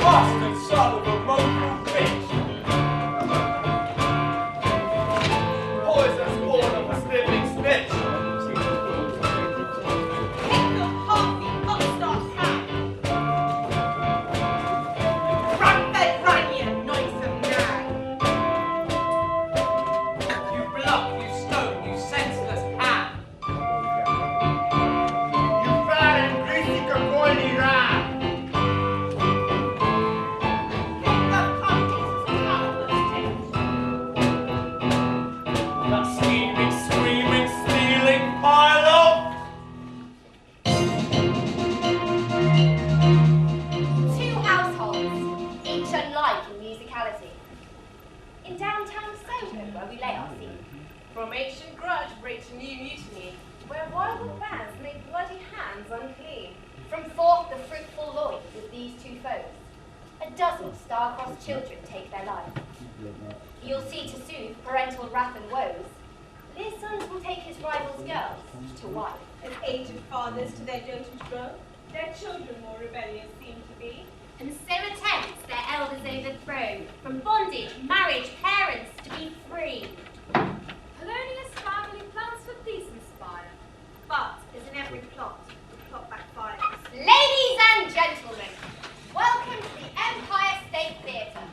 bastard son of a mongrel bitch. Poison's born of a sniveling snitch. Think of Harvey, upstart hound. Run, bed, run, you noisome nag. You block, you stone, you senseless ham. You fat and greasy cacoily rat. Think of Conti's coward's taint. That scheming, screaming, stealing pile of. Two households, each unlike in musicality. In downtown Soho, where we lay our scene, From ancient grudge breaks new mutiny, where rival bands make bloody hands unclean. from forth the fruitful loins of these two foes, a dozen star-crossed children take their life. You'll see to soothe parental wrath and woes, his sons will take his rivals' girls to wife. As aged fathers to their dotage grow, their children more rebellious seem to be. And so attempts their elders overthrow, from bondage, marriage, parents to be free. Polonius' family plans for peace inspire, but as in every plot, the plot backfires. Ladies and gentlemen, welcome to the Empire State Theatre.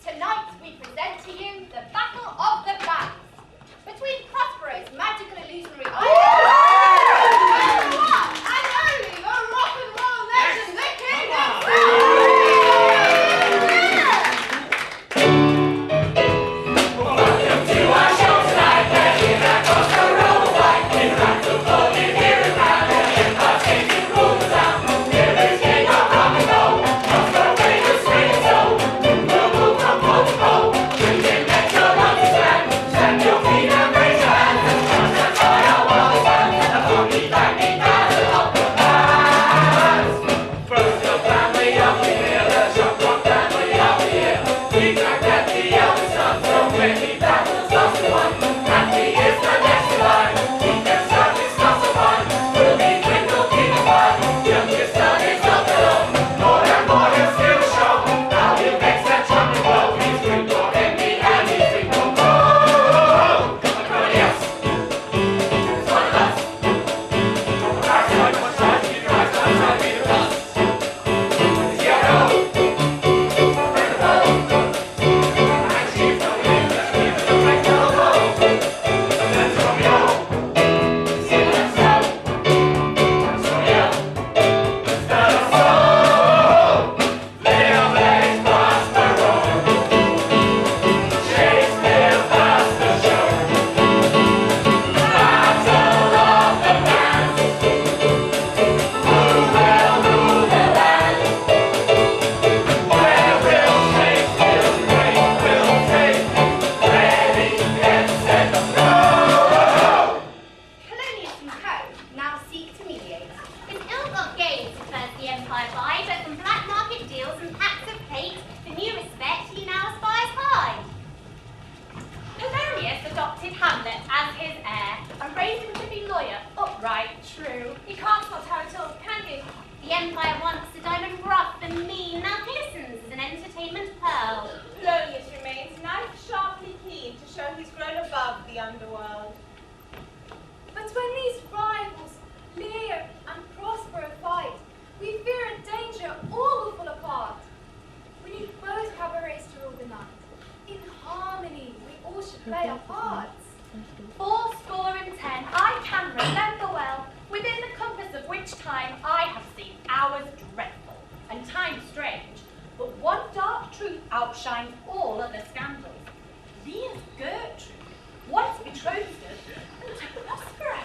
Tonight we present to you the Battle of the Bands between Prospero's magical illusionary island and the one and only the rock and roll legend, the King Welcome to our show tonight, where we rock across the road fight. We rock the boat in here and round, and the Empire State to rule the town. Here is king of rock and roll, across the way to swing and soul. We'll move from pole to pole, bring in let your lungs stand. Stand your feet and raise your hands, and trust that fire while we stand. And hold me back, me battle of the bands. First the family of the year, the shock rock family of the year. We track that the eldest son, so when he battles lost to one. Happy is the next in line, he can serve his class of one. Will be dwindle, king of one, youngest son is not alone. More and more he'll still show, how he makes that trumpet blow. He's bring your envy and he's bring your woe. Yes, it's one of us. Our side was right, he drives my side, we the bus. It's the hero. Polonius and Co. now seek to mediate. His ill-got gains at first the empire buy, but from black market deals and packs of plate, for new respect he now aspires high. Polonius adopted Hamlet as his heir, and raised him to be lawyer, upright, true. He can't not have it all, can he? The empire once a diamond rough and mean, now glistens as an entertainment pearl. Polonius remains knife sharply keen to show he's grown above the underworld. But when these rivals, Lear and Prospero, fight, we fear a danger all will fall apart. We need both have a race to rule the night. In harmony, we all should play our parts. 80 I can remember well, within the compass of which time I have seen hours dreadful, and times strange, but one dark truth outshines all other scandals. Lear's Gertrude, once betrothed, and to Prospero.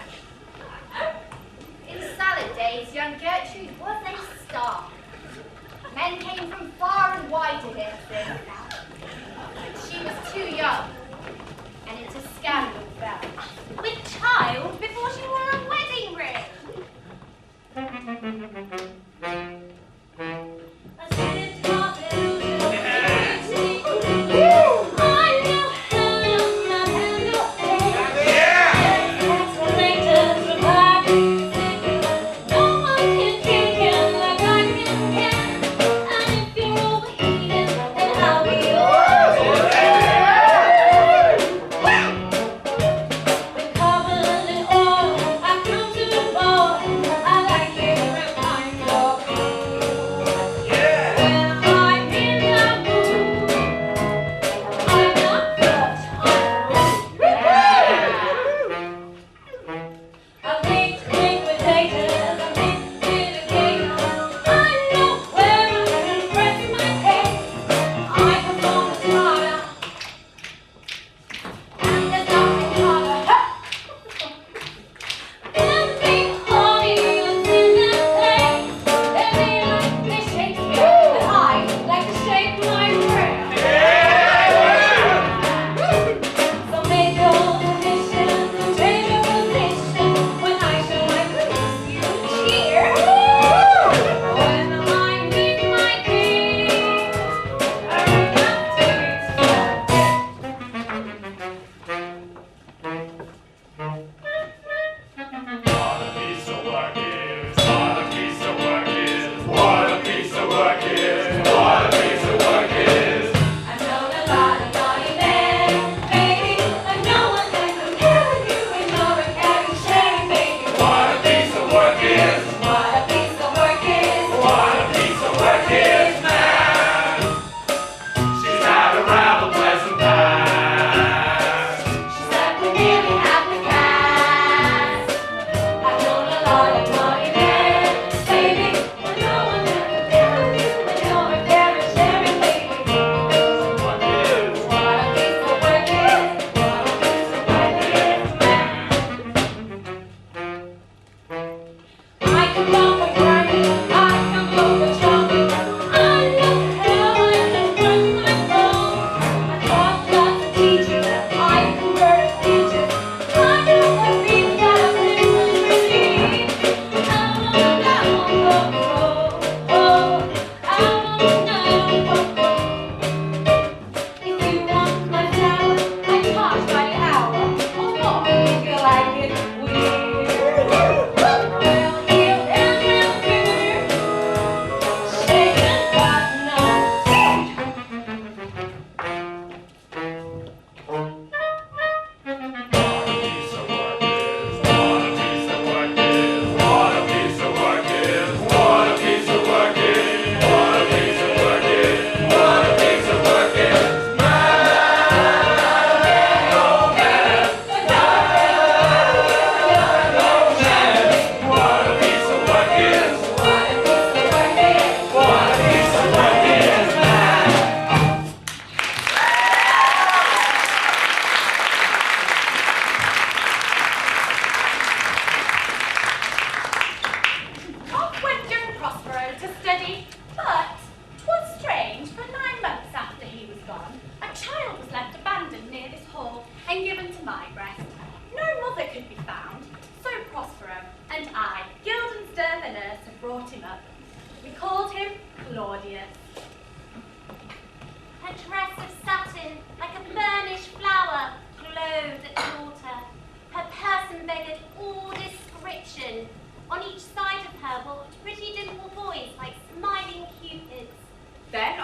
In salad days, young Gertrude was a star. Men came from far and wide to hear her sing. But she was too young, and into scandal fell. With child before she wore a wedding ring. I said it's not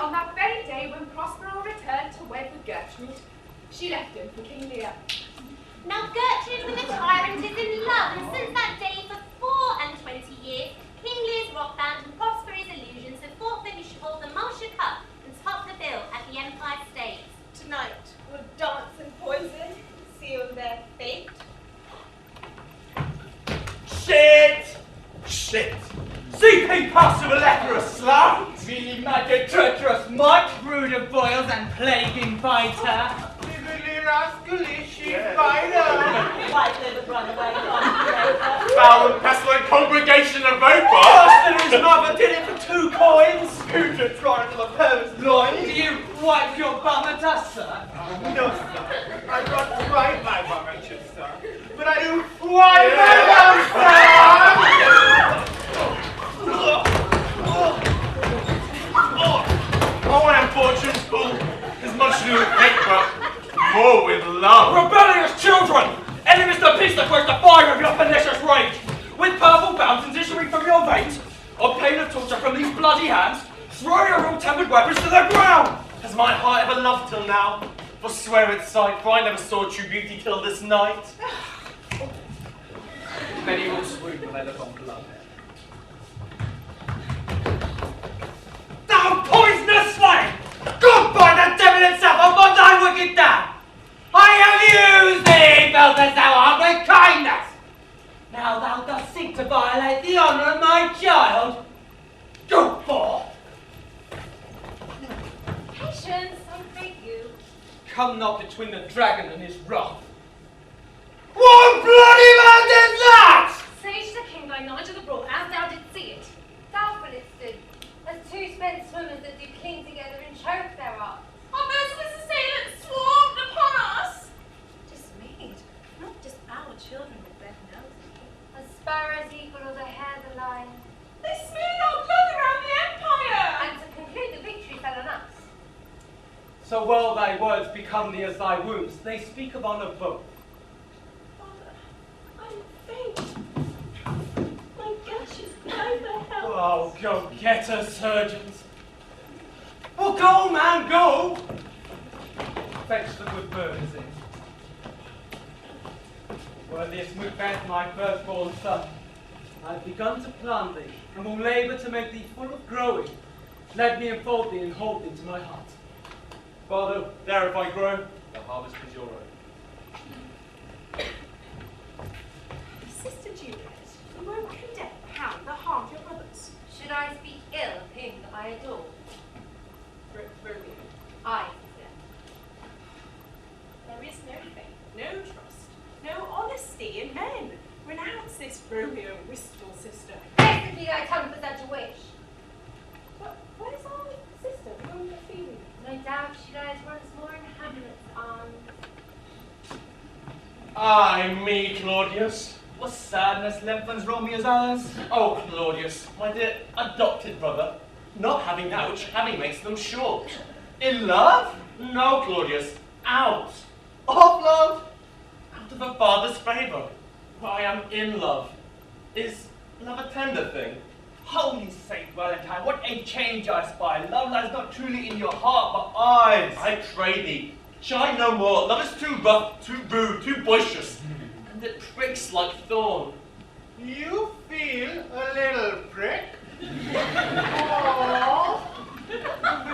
on that very day when Prospero returned to wed with Gertrude, she left him for King Lear. Now Gertrude with the tyrant is in love, and since that day for 24 years, King Lear's rock band and Prospero's illusions have fought for who should hold the Mashup Cup and top the bill at the Empire State. Tonight will dance and poison seal their fate. Shit! Shit! CP passive leprous slum! Really magic, treacherous, much brood of boils and plaguing biter. Vividly rascally sheep fighter! White-livered runaway, non-creator. Foul and pestilent congregation of vapor! Master, his mother did it for 2 coins. Who's a trying to the parents' Do loins? you wipe your bum at us, sir? No, sir. I don't wipe my bum at you, sir. But I do wipe my bum, sir! Oh, unfortunate fool. As much to do with hate, but more with love. Rebellious children! Enemies to peace that quench the fire of your pernicious rage! With purple fountains issuing from your veins, on pain of torture from these bloody hands, throw your ill-tempered weapons to the ground! Has my heart ever loved till now? Forswear its sight, for I never saw true beauty till this night. Many will swoon when they look on blood. Thou poisonous flame! God by the devil himself upon thy wicked dam! I have used thee, felt as thou art, with kindness! Now thou dost seek to violate the honour of my child? Go forth! Patience, I beg you. Come not between the dragon and his wrath. What bloody man is that? Sage the king thy knowledge of the brawl, as thou didst see it. Doubtful it stood, as 2 spent swimmers that do cling together and choke thereof. Our merciless assailants swarmed upon us. Dismayed, not just our children with red noses. As sparrows equal the hair the lion. They smeared our blood around the empire. And to conclude, the victory fell on us. So well thy words become thee as thy wounds. They speak of honour both. Father, I'm faint. My gashes cry for help. Oh, go get us, surgeons. Oh, go, man, go! Fetch the good birds in. Worthiest Macbeth, my firstborn son, I have begun to plant thee, and will labour to make thee full of growing. Let me enfold thee and hold thee to my heart. Father, there if I grow, the harvest is your own. Sister Juliet, you won't condemn how the harm your brothers. Should I speak ill of him that I adore? Romeo, I, there is no faith, no trust, no honesty in men. Renounce this Romeo wistful sister. Basically, I tongue for such a wish. But where's our sister, beyond the feeling? No doubt she lies once more in Hamlet's arms. Ay, me, Claudius. What sadness lengthens Romeo's hours? Oh, Claudius, my dear adopted brother. Not having ouch, having makes them short. In love? No, Claudius. Out. Of love? Out of a father's favour. I am in love. Is love a tender thing? Holy Saint Valentine, what a change I spy! Love lies not truly in your heart, but eyes. I pray thee, shine no more. Love is too rough, too rude, too boisterous, and it pricks like thorn. You feel a little prick? Oh,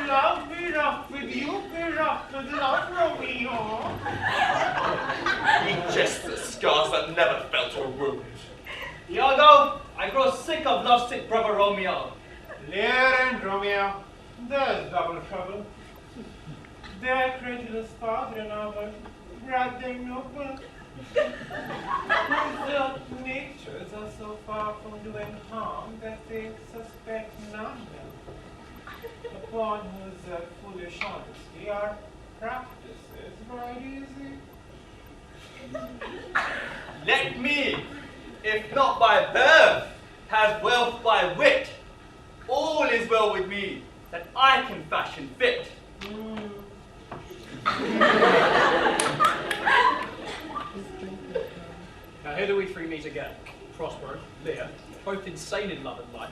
love be rough with you, be rough with love, Romeo. He jests at scars that never felt a wound. Iago, I grow sick of lovesick brother Romeo. Lear and Romeo, there's double trouble. Their credulous father-in-law brought them no good. Their natures are so far from doing harm that they suspect none. Upon whose foolish honesty our practices right easy. Let me, if not by birth, have wealth by wit. All is well with me, that I can fashion fit. Now here do we three meet again. Prospero, Lear, both insane in love and life.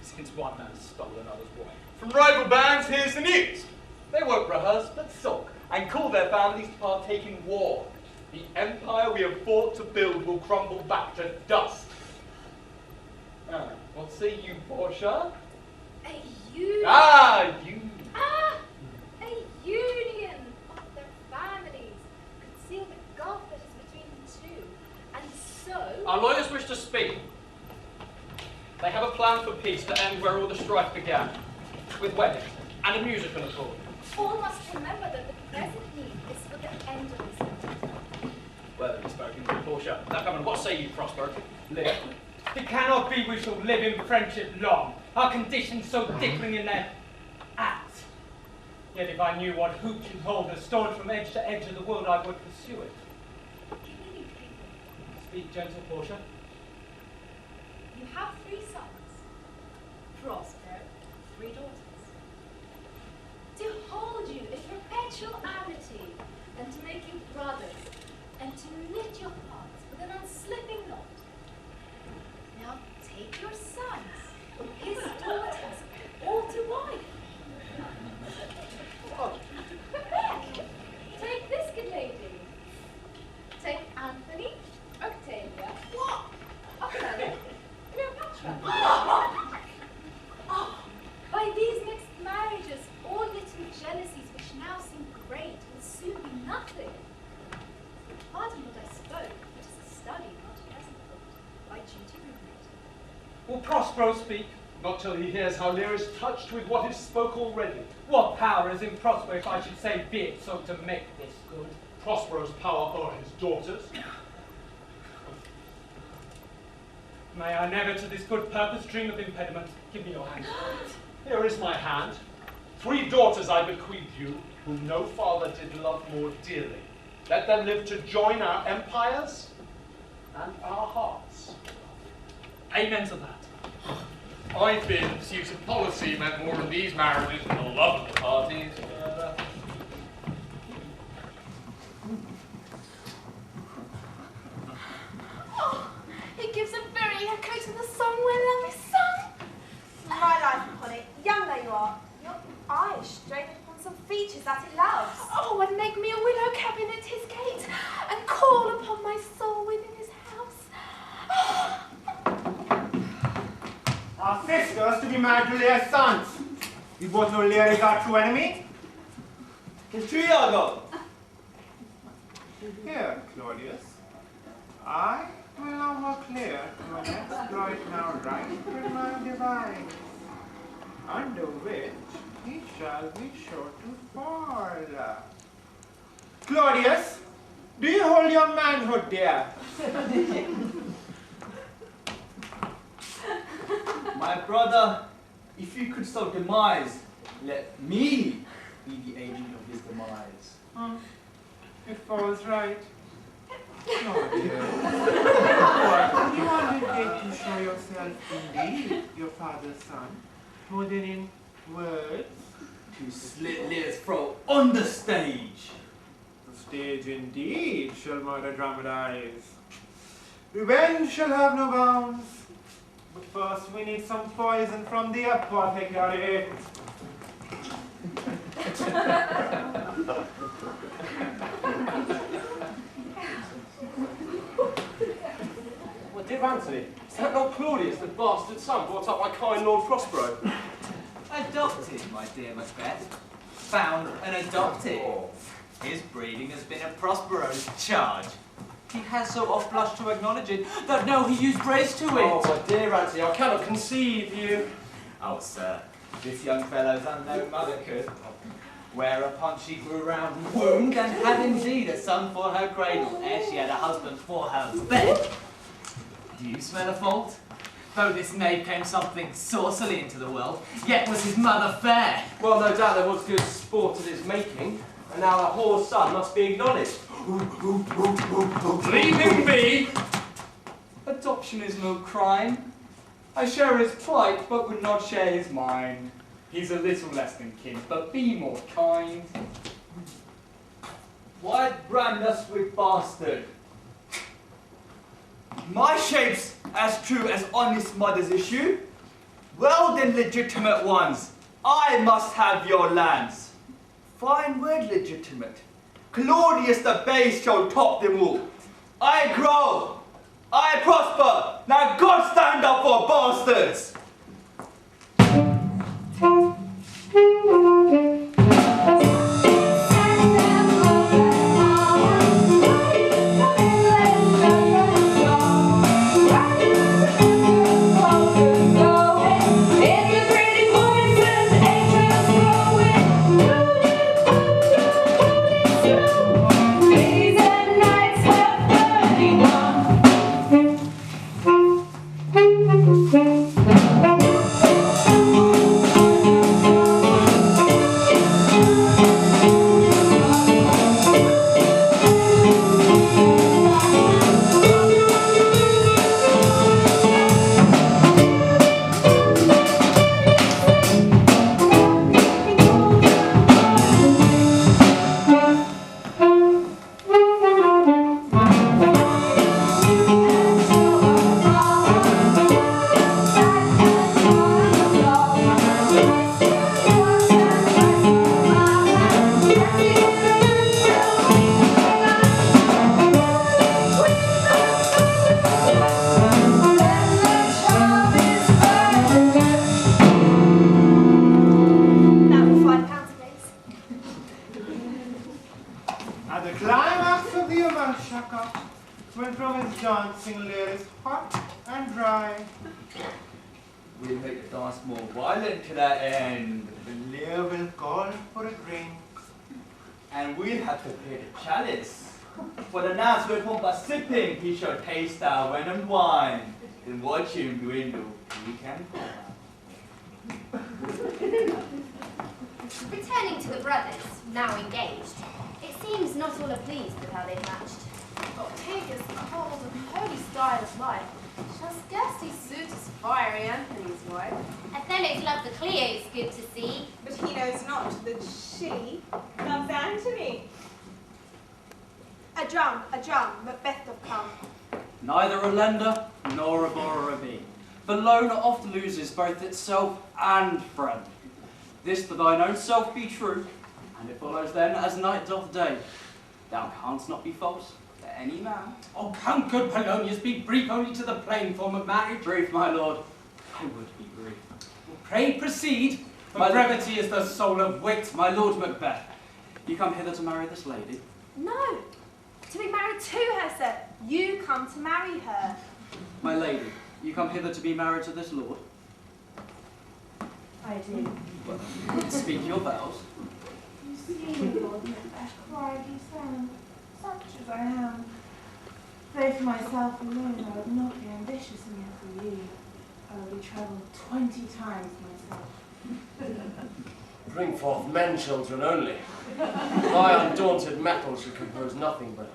since one man stole another's wife. From rival bands, here's the news. They won't rehearse, but sulk, and call their families to partake in war. The empire we have fought to build will crumble back to dust. Ah, what say you, Portia? A union. Ah, you. A union of their families could seal the gulf that is between the two. And so... Our lawyers wish to speak. They have a plan for peace to end where all the strife began, with weddings and a musical accord. All must remember that the present need is for the end of this matter. Well, you've spoken to Portia. Now come on, what say you, Prospero? Live. It cannot be we shall live in friendship long, our conditions so differing in their acts. Yet if I knew what hoops and holders stored from edge to edge of the world, I would pursue it. Speak, gentle Portia. You have 3 sons. Prospero, 3 daughters. To hold you in perpetual amity, and to make you brothers, and to knit your hearts with an unslipping knot. Now take your sons, his daughters, all to wife. Take this good lady. Take Anthony, Octavia, Othello, Cleopatra. By these mixed marriages, all little jealousies which now seem great will soon be nothing. Pardon what I spoke, it is a study, not a present thought. By duty removed. Will Prospero speak? Not till he hears how Lear is touched with what is spoke already. What power is in Prospero, if I should say, be it so, to make this good? Prospero's power o'er his daughters. May I never to this good purpose dream of impediment. Give me your hand. Here is my hand. 3 daughters I bequeath you, whom no father did love more dearly. Let them live to join our empires and our hearts. Amen to that. I fear the pursuit of policy meant more in these marriages than the love of the parties. Oh, it gives a very echo to the song where love is sung. My life upon it, young though you are, your eyes strayed upon some features that it loves. Oh, and make me a willow cabin at his gate, and call upon my soul within his house. Our sisters to be married to Lear's sons. We both know Lear is our true enemy. It's true, Iago. Here, Claudius. I will now walk clear to an exploit now right with my divine, under which he shall be sure to fall. Claudius, do you hold your manhood dear? My brother, if you could so demise, let me be the agent of his demise. It falls right. Claudius, you undertake to show yourself indeed your father's son, more than in words. To slit Lear's throat on the stage. The stage indeed shall murder dramatize. Revenge shall have no bounds. But first we need some poison from the apothecary. Well, dear Anthony, is that not Claudius, the bastard son brought up by kind Lord Prospero? Adopted, my dear Macbeth. Found and adopted. His breeding has been at Prospero's charge. He has so oft blushed to acknowledge it that now he used grace to it. Oh, my dear Anthony, I cannot conceive you. Oh, sir, this young fellow's unknown mother could. Whereupon she grew round and wombed and had indeed a son for her cradle, ere she had a husband for her bed. Do you smell a fault? Though this knave came something saucily into the world, yet was his mother fair. Well, no doubt there was good sport at his making, and now the whore's son must be acknowledged. Leave him be! Adoption is no crime. I share his plight, but would not share his mind. He's a little less than kin, but be more kind. Why brand us with bastard? My shape's as true as honest mother's issue. Well then, legitimate ones, I must have your lands. Fine word, legitimate. Claudius the base shall top them all. I grow, I prosper. Now God stand up for bastards. At the climax of the mashup, when from his dancing lyrics hot and dry, We'll make the dance more violent to that end. the lyre will call for a drink. And we'll have to pay the chalice. For the knights will come by sipping, he shall taste our venom wine. And watch him dwindle, he can pour. Returning to the brothers, now engaged, it seems not all are pleased with how they've matched. Octavia's cold and holy style of life shall scarcely suit his fiery Anthony's wife. Othello's love for Cleo is good to see, But he knows not that she loves Antony. A drum, Macbeth doth come. Neither a lender nor a borrower be. The loan oft loses both itself and friend. This for thine own self be true, and it follows then as night doth day. Thou canst not be false to any man. Oh, come, good Polonius, be brief only to the plain form of marriage. Brief, my lord, I would be brief. Well, pray proceed, for My- brevity is the soul of wit. My lord Macbeth, you come hither to marry this lady? No, to be married to her, sir. You come to marry her. My lady, you come hither to be married to this lord? I do. Well, speak your vows. You see, Lord Macbeth, cried he sound, such as I am. Though for myself alone I would not be ambitious enough for you. I will be travelled 20 times myself. Bring forth men children only. My undaunted mettle should compose nothing but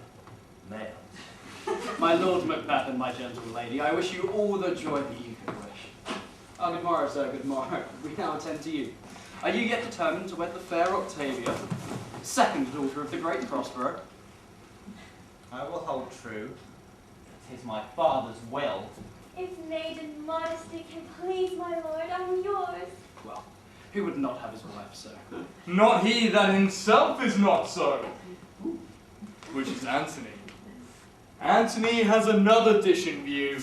males. My lord Macbeth and my gentle lady, I wish you all the joy that you could wish. Oh, good morrow, sir, good morrow. We now attend to you. Are you yet determined to wed the fair Octavia, second daughter of the great Prospero? I will hold true. 'Tis my father's will. If maiden modesty can please my lord, I'm yours. Well, who would not have his wife, sir? Not he that himself is not so. Which is Antony. Antony has another dish in view.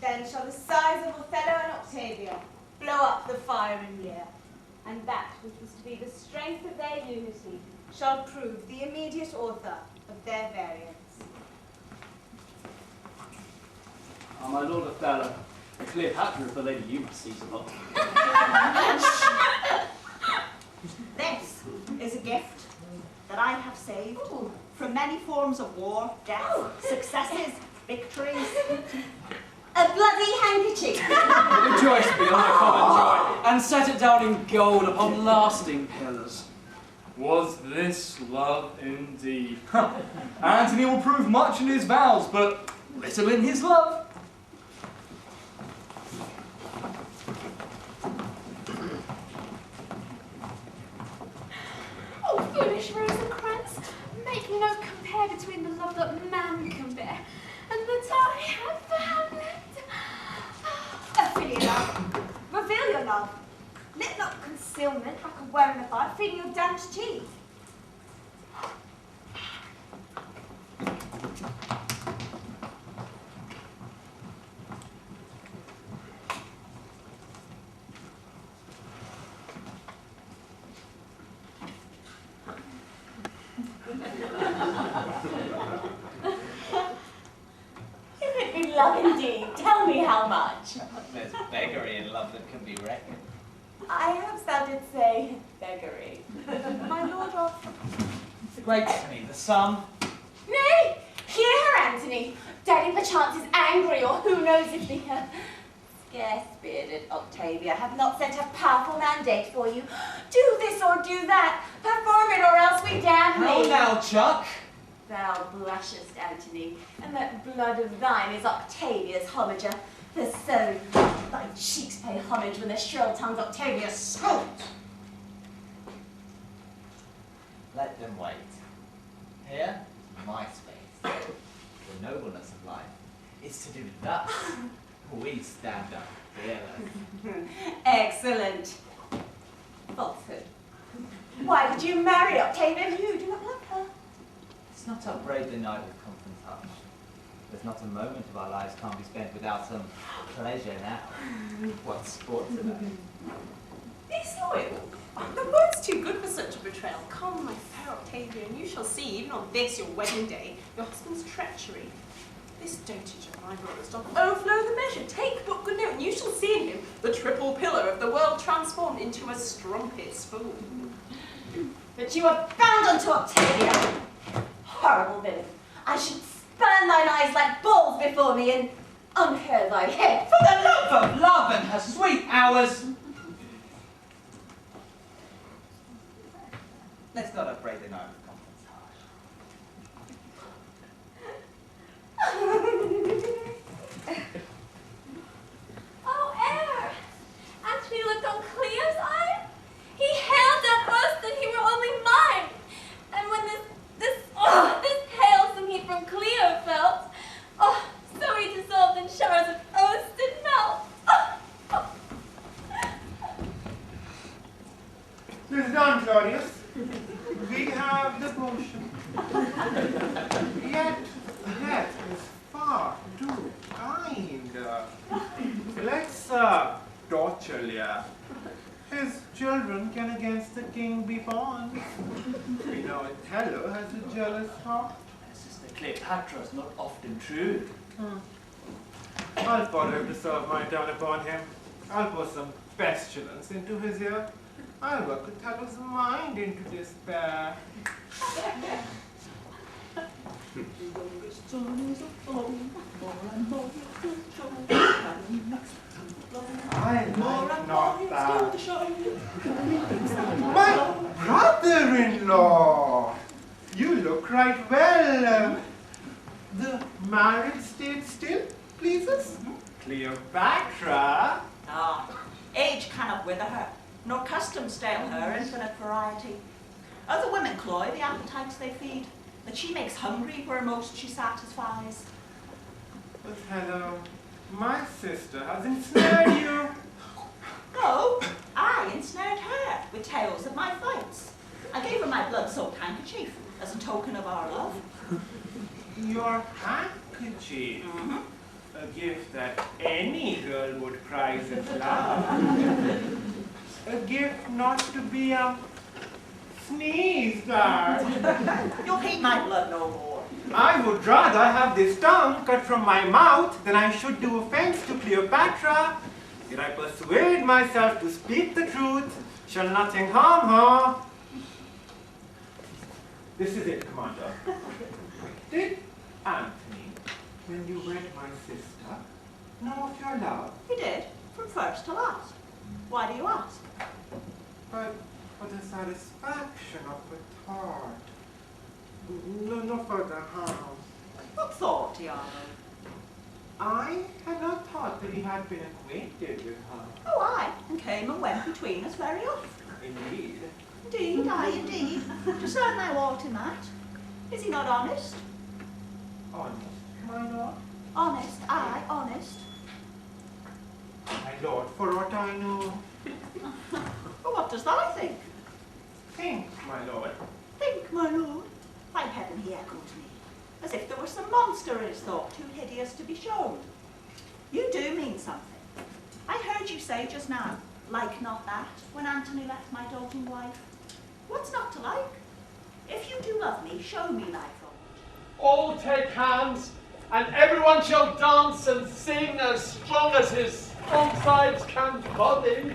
Then shall the sighs of Othello and Octavia blow up the fire in Lear, and that which was to be the strength of their unity shall prove the immediate author of their variance. Ah, my lord Othello, the Cleopatra of the lady you must seize upon. This is a gift that I have saved from many forms of war, death, successes, victories. A bloody handkerchief. Rejoice beyond the common joy, and set it down in gold upon lasting pillars. Was this love indeed? Antony will prove much in his vows, but little in his love. Oh, foolish Rosencrantz, make no compare between the love that man can bear and that I have for Hamlet. Ophelia, love, your love. Let not concealment like a worm in a fire, feeding your damaged teeth. If it be love indeed, tell me how much. There's beggary in love that can be reckoned. I hope thou didst say beggary. My lord of... It's a great to me, the sum. Nay, hear her, Antony. Daddy perchance is angry, or who knows if the scarce-bearded Octavia have not sent a powerful mandate for you. Do this or do that. Perform it or else we damn How thee. now, Chuck? Thou blushest, Antony, and that blood of thine is Octavia's homager. For so thy cheeks pay homage when the shrill-tongued Octavia scolds. Let them wait. Here, my space. The nobleness of life is to do thus. We stand up fearless. Excellent. Falsehood. Why did you marry Octavia if you do not love her? Let's not upbraid the night with conference hush. There's not a moment of our lives can't be spent without some pleasure now. What sport today? Disloyal? The word's too good for such a betrayal. Come, my fair Octavia, and you shall see, even on this your wedding day, your husband's treachery. This dotage of my brother's doth overflow the measure. Take but good note, and you shall see in him the triple pillar of the world transformed into a strumpet's fool. But you are bound unto Octavia. Horrible villain. I should spurn thine eyes like balls before me and uncurl thy head. For the love of love and her sweet hours! Let's not upbraid the night with conference hush. Oh, air! Antony looked on Cleo's eye. He hailed at us that he were only mine. And when this hailsome heat from Cleo felt, oh, so he dissolved in showers of oaths did melt. Tis done, Claudius. We have the potion. Yet that is far too kind. Let's torture Lear. His children can against the king be born. We know Othello has a jealous heart. Sister Cleopatra's not often true. I'll follow him to serve my turn upon him. I'll pour some pestilence into his ear. I'll work Othello's mind into despair. I like not that. My brother-in-law! You look right well. The married state still pleases? Cleopatra? Ah, age cannot wither her, nor custom stale her infinite variety. Other women cloy the appetites they feed, that she makes hungry where most she satisfies. Othello, my sister has ensnared you. No, I ensnared her with tales of my fights. I gave her my blood-soaked handkerchief as a token of our love. Your handkerchief? A gift that any girl would prize as love. A gift not to be sneezed at. You'll hate my blood no more. I would rather have this tongue cut from my mouth than I should do offense to Cleopatra. Did I persuade myself to speak the truth, shall nothing harm her. This is it, Commander. Did Antony, when you wed my sister, know of your love? He did, from first to last. Why do you ask? But for the satisfaction of the thought. No further harm. What thought, Tiago? I had not thought that he had been acquainted with her. Oh, aye, and came and went between us very often. Indeed. Indeed, aye, indeed. Discern my wart in that. Is he not honest? Honest, my lord? Honest, aye, honest. My lord, for aught I know, Well, what does thou think? Think, my lord. Think, my lord. By heaven, he echoed me, as if there were some monster in his thought too hideous to be shown. You do mean something. I heard you say just now, like not that, when Anthony left my doting wife. What's not to like? If you do love me, show me like that. All take hands, and everyone shall dance and sing as strong as his strong sides can body.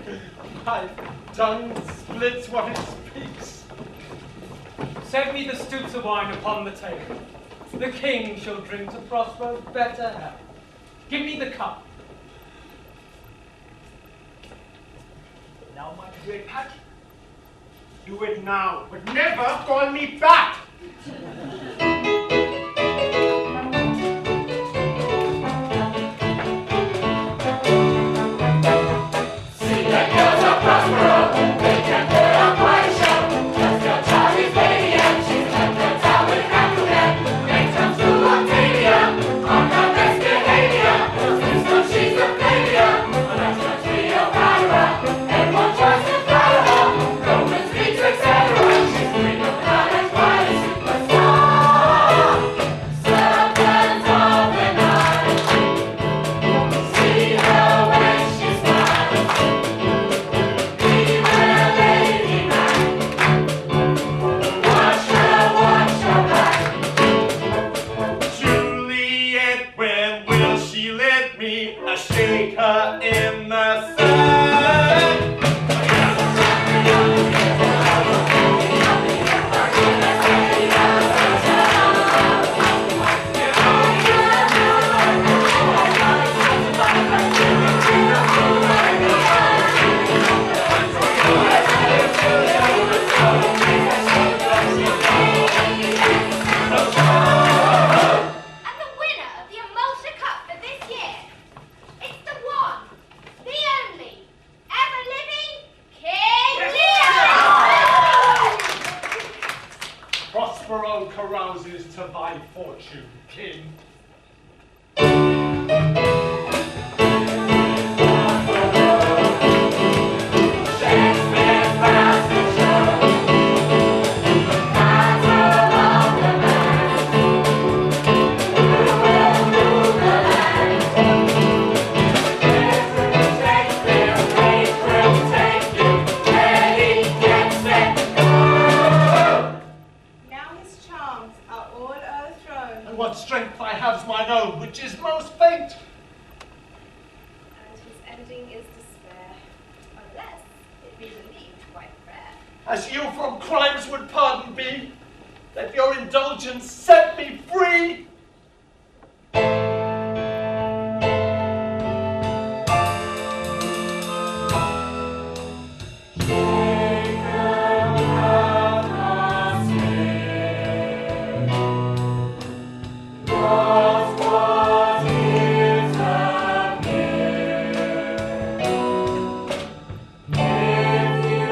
My tongue splits what it speaks. Set me the stoups of wine upon the table. The king shall drink to Prospero's better health. Give me the cup. Now, my great Pat, do it now, but never call me back. See the girls of Prospero, they can put on quite a show. Just your Charlie's lady and she's left the town with Capulet. Next comes to Octavia, on her best behavior. This one she's a failure, but that's not Cleopatra. Everyone tries to flatter her, Roman speaks, etc. She's queen of blood and quite a superstar. Serpent of the night, see her when she smiles. Juliet, when will she let me shake her in the sun? And the winner of the Emulsion Cup for this year, it's the one, the only, ever living King Lear! Prospero carouses to thy fortune, king. Shakespeare's past the show. Battle of the bands. Who will rule the land? Shakespeare's fate will take you. Ready, get set, go! Now his charms are all o'erthrown, And what strength I have's mine own, which is most faint. And his ending is despair, unless it be believed quite fair. As you from crimes would pardon be, let your indulgence set me free. Lost what is if you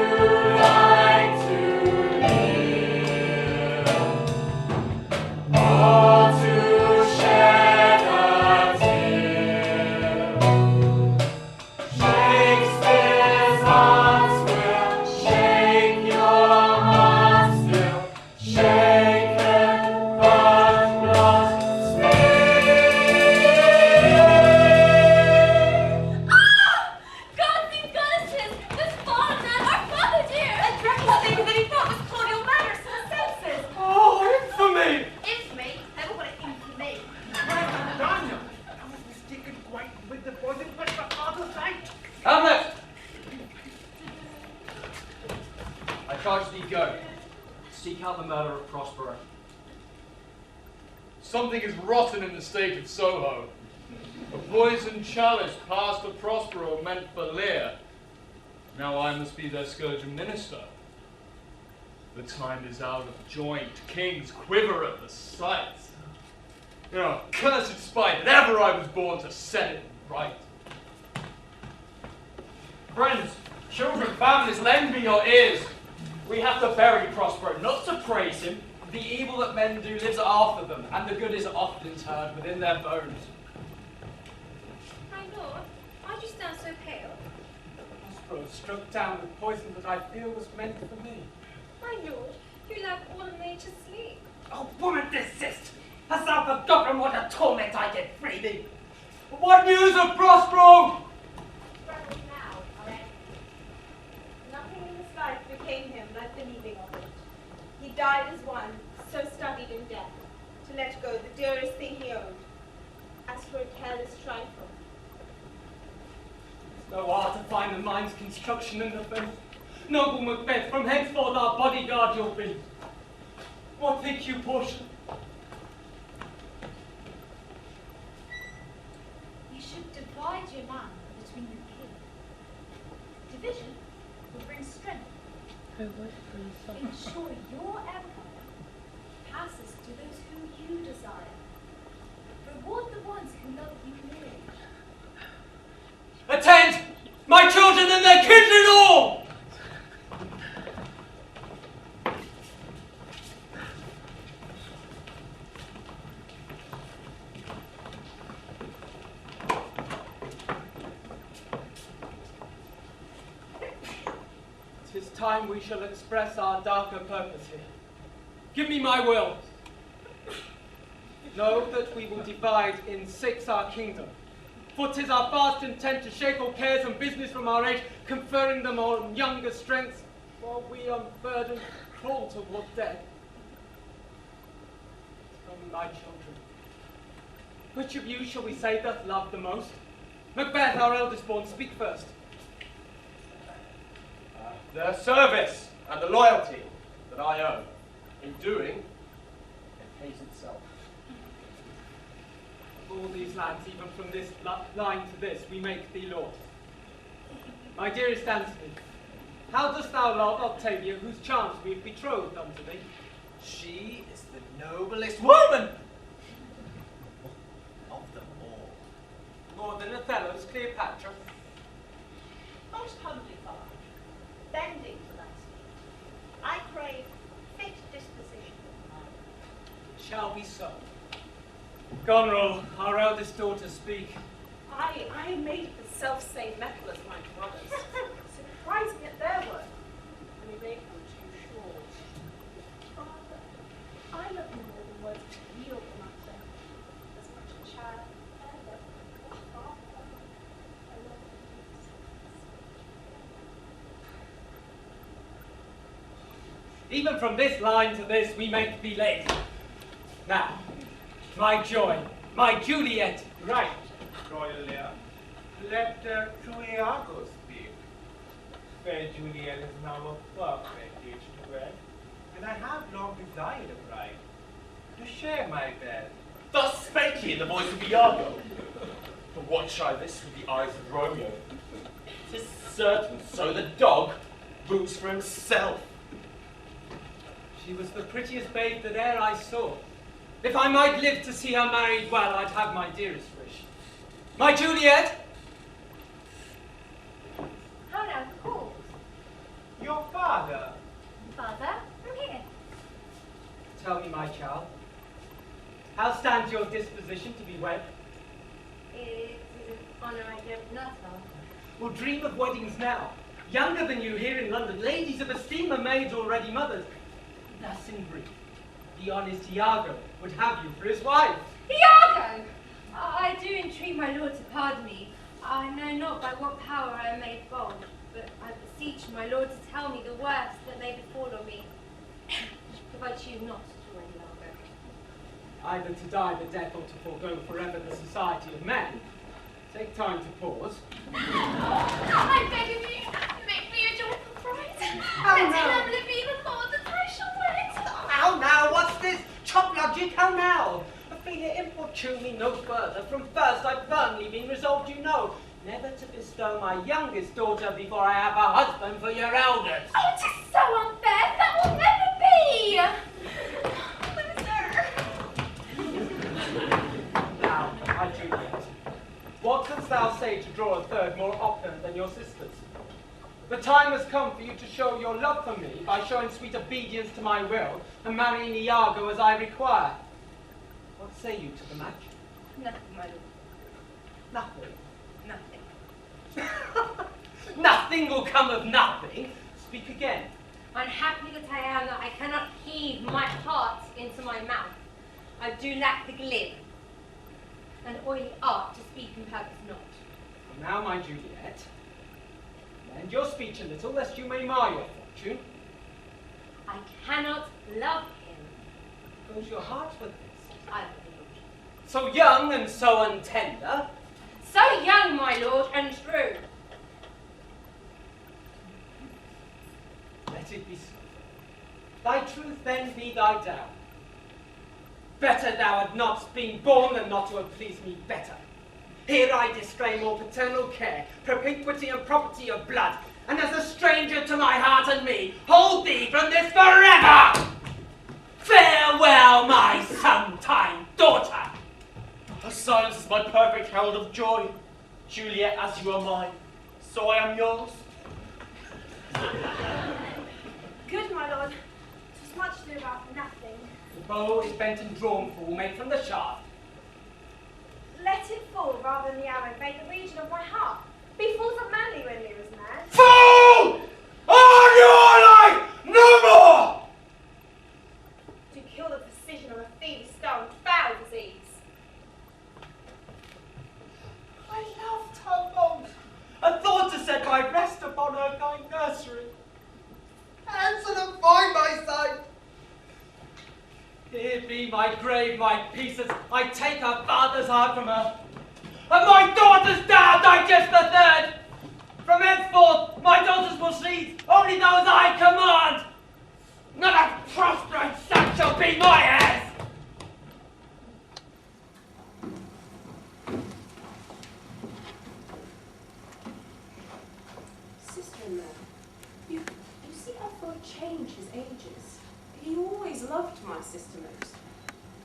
like to live, or to shed a tear, Shakespeare's arms will shake your heart still, shaken but not Gods and goddesses, this fallen man, our father dear! A dreadful thing that he thought was colonial manners to the senses. Oh, infamy! Infamy, never what it infamy. Daniel, I was mistaken quite with the poison, but my father's right. Hamlet! I charge thee go. Seek out the murder of Prospero. Something is rotten in the state of Soho. A poisoned chalice passed to Prospero meant for Lear. Now I must be their scourge and minister. The time is out of joint. Kings quiver at the sight. Cursed spite that ever I was born to set it right. Friends, children, families, lend me your ears. We have to bury Prospero, not to praise him. The evil that men do lives after them, and the good is often turned within their bones. My lord, why do you stand so pale? Prospero struck down with poison that I feel was meant for me. My lord, you lack all nature's sleep. Oh, woman, desist! Hast thou forgotten what a torment I did free thee? What news of Prospero? Rebels now, our end. Nothing in this life became him like the leaving of it. He died as one, so studied in death, to let go the dearest thing he owned. As for a careless trifle, No art to find the mind's construction in the faith. Noble Macbeth, from henceforth our bodyguard you'll be. What think you, Portia? You should divide your land between the king. Division will bring strength. Ensure your empire passes to those whom you desire. Reward the ones who love you more. Attend! My children and their kindred all! 'Tis time we shall express our darker purpose here. Give me my will. Know that we will divide in 6 our kingdom. For 'tis our fast intent to shake all cares and business from our age, conferring them on younger strengths, while we unburdened crawl toward death. Tell me, my children, which of you shall we say doth love the most? Macbeth, our eldest born, speak first. The service and the loyalty that I owe. In doing, it pays itself. Of all these lands, even from this line to this, we make thee lord. My dearest Antony, how dost thou love Octavia, whose charms we have betrothed unto thee? She is the noblest woman of them all. More than Othello's Cleopatra? Most humbly, father, bending to that I crave fit disposition of mind. It shall be so. Goneril, our eldest daughter, speak. I made the self-same metal as my brothers, surprising at their work, only they come too short. Father, I love you more than words to yield the matter, as much a child ever. Father, I love you. Even from this line to this, we make thee late. Now, my joy, my Juliet. Right, Royal Lear. Let true Iago speak. Fair Juliet is now a perfect age to wed, and I have long desired a bride to share my bed. Thus spake he in the voice of Iago. But what shall this with the eyes of Romeo? 'Tis certain so the dog woos for himself. She was the prettiest babe that e'er I saw. If I might live to see her married well, I'd have my dearest wish. My Juliet! How now calls? Your father. Father, I'm here. Tell me, my child, how stands your disposition to be wed? It is an honour I don't not of. Well, dream of weddings now. Younger than you here in London, ladies of esteem are maids already mothers. Thus in brief, the honest Iago would have you for his wife. Iago! I do entreat my lord to pardon me. I know not by what power I am made bold, but I beseech my lord to tell me the worst that may befall on me, if I choose not to wed Iago. Either to die the death or to forego forever the society of men. Take time to pause. I beg of you, make me a joyful bride. Let Hamlet be the lord that I shall wed. How now, what's this? Chop logic, how now? Ophelia, importune me no further. From first I've firmly been resolved, you know, never to bestow my youngest daughter before I have a husband for your eldest. Oh, it is so unfair. That will never be. Now, my Juliet, what canst thou say to draw a third more opulent than your sisters? The time has come for you to show your love for me by showing sweet obedience to my will and marrying Iago as I require. What say you to the match? Nothing, my lord. Nothing. Nothing. Nothing nothing will come of nothing. Speak again. Unhappy that I am, that I cannot heave my heart into my mouth. I do lack the glib and oily art to speak in purpose not. Now, my Juliet, lend your speech a little, lest you may mar your fortune. I cannot love him. Goes your heart with this? I love him. So young and so untender. So young, my lord, and true. Let it be so. Thy truth then be thy down. Better thou had not been born than not to have pleased me better. Here I disclaim all paternal care, propinquity and property of blood, and as a stranger to my heart and me, hold thee from this forever! Farewell, my sometime daughter! Her silence is my perfect herald of joy. Juliet, as you are mine, so I am yours. Good, my lord. 'Tis much ado about nothing. The bow is bent and drawn full, made from the shaft. Let it fall rather than the arrow invade the region of my heart. Be fools of manly when you was mad. Fool! On your life, no more! To kill the precision of a thieves' stone, foul disease. I loved her most, and thought to set my rest upon her kind nursery. Answer to find my sight. Here be my grave, my pieces. I take her father's heart from her, and my daughter's down digest the third. From henceforth, my daughters will see only those I command. Not a prosperous son shall be my heirs. Sister-in-law, you see how God change his ages. He always loved my sister most.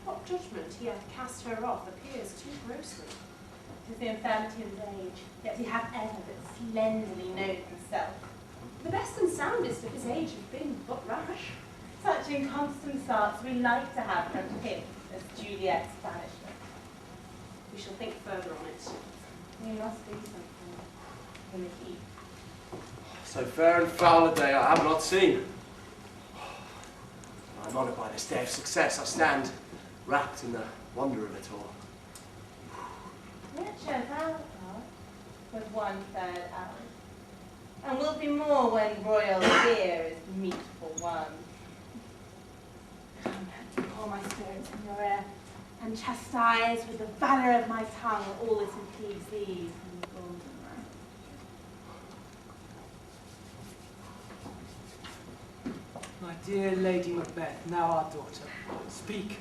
What judgment he hath cast her off appears too grossly. 'Tis the infirmity of his age, yet he hath ever but slenderly known himself. The best and soundest of his age have been but rash. Such inconstant starts we like to have from him as Juliet's banishment. We shall think further on it. We must do something in the heat. So fair and foul a day I have not seen. I'm honoured by this day of success. I stand wrapped in the wonder of it all. Yet shows our part with 1/3 hour, and will be more when royal fear is meet for one. Come, pour my spirits in your ear, and chastise with the valour of my tongue all that impedes these in the golden line. My dear Lady Macbeth, now our daughter, speak.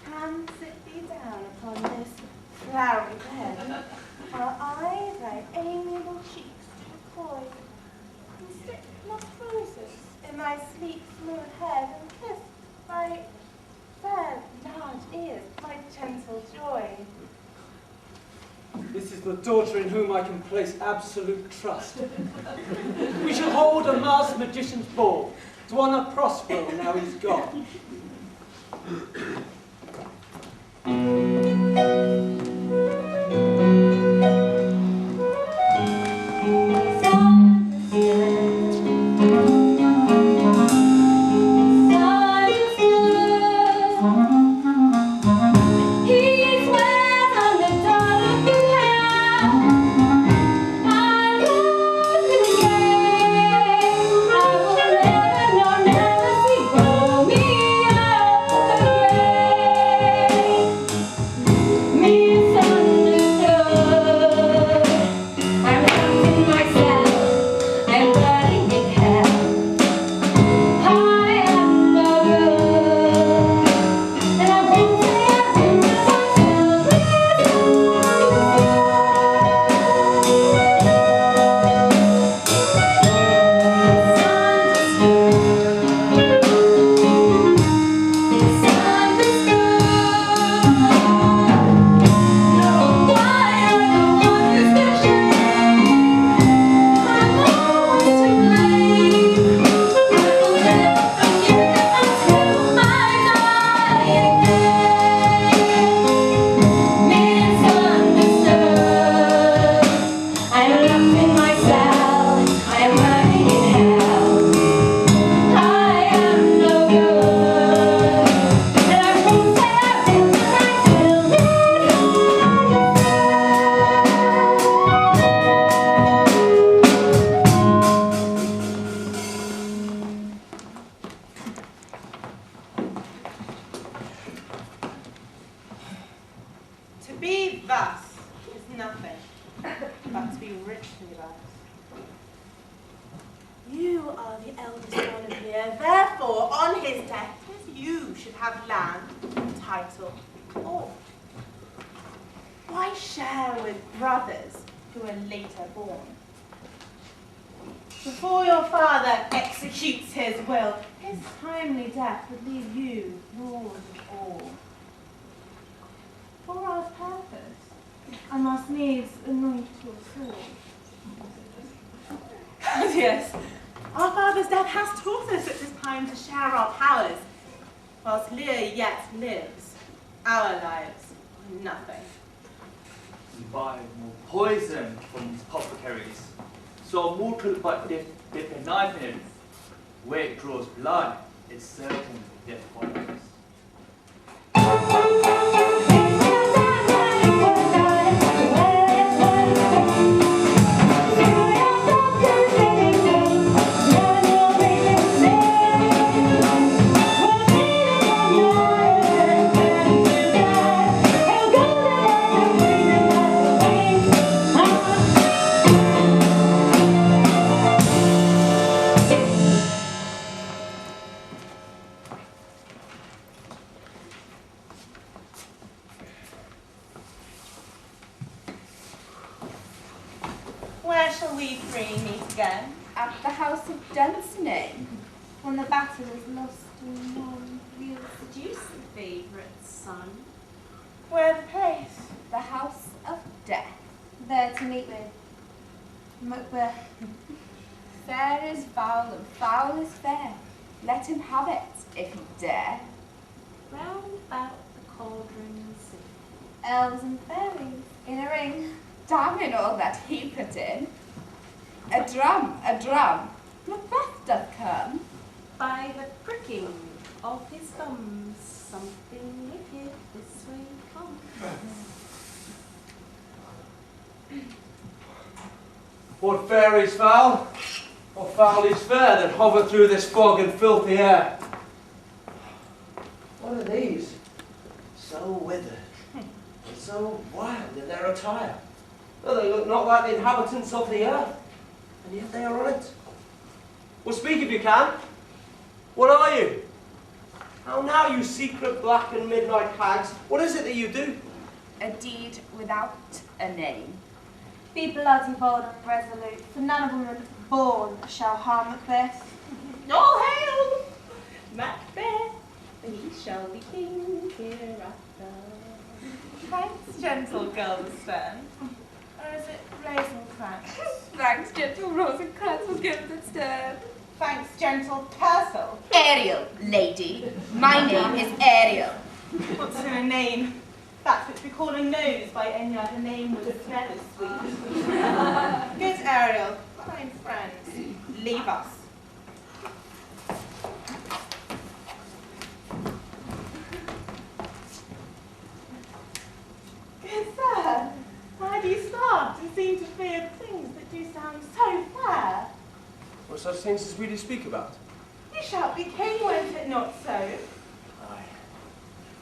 Come, sit thee down upon this flowery bed, while I thy amiable cheeks do coy, and stick my roses in thy sleek smooth head, and kiss thy fair large ears, my gentle joy. This is the daughter in whom I can place absolute trust. We shall hold a masked magician's ball to honour Prospero now he's gone. You are the eldest son of Lear, therefore, on his death, you should have land, title, or. Why share with brothers who are later born? Before your father executes his will, his timely death would leave you lord of all. For our purpose, I must needs anoint your sword. Yes, our father's death has taught us it is time to share our powers. Whilst Lear yet lives, our lives are nothing. We buy more poison from these apothecaries. So mortal but dip a knife in it. Where it draws blood, it's certain death follows. Where shall we three meet again? At the house of Dunsinane, when the battle is lost and won, we'll seduce the favourite son. Where the place? The house of death, there to meet with Macbeth. Fair is foul and foul is fair. Let him have it, if he dare. Round about the cauldron sing. Elves and fairies in a ring, damning all that he put in. A drum, Macbeth doth come. By the pricking of his thumbs, something wicked this way comes. What fair is foul, or foul is fair that hover through this fog and filthy air? What are these? So withered, and so wild in their attire. Well, they look not like the inhabitants of the earth, and yet they are on it. Well, speak if you can. What are you? How now, you secret black and midnight hags? What is it that you do? A deed without a name. Be bloody, bold, and resolute, for none of women born shall harm Macbeth. All hail! Macbeth, he shall be king hereafter. Thanks, gentle Guildenstern. Or is it Rosencrantz? Thanks, gentle Rosencrantz was Guildenstern. Thanks, gentle Purcell. Ariel, lady. My name is Ariel. What's in a name? That which we call a nose by any other name would smell as sweet. Good Ariel, fine friends, leave us. Good sir, why do you start and seem to fear things that do sound so fair? What such things as we do speak about? You shall be king, won't it not so?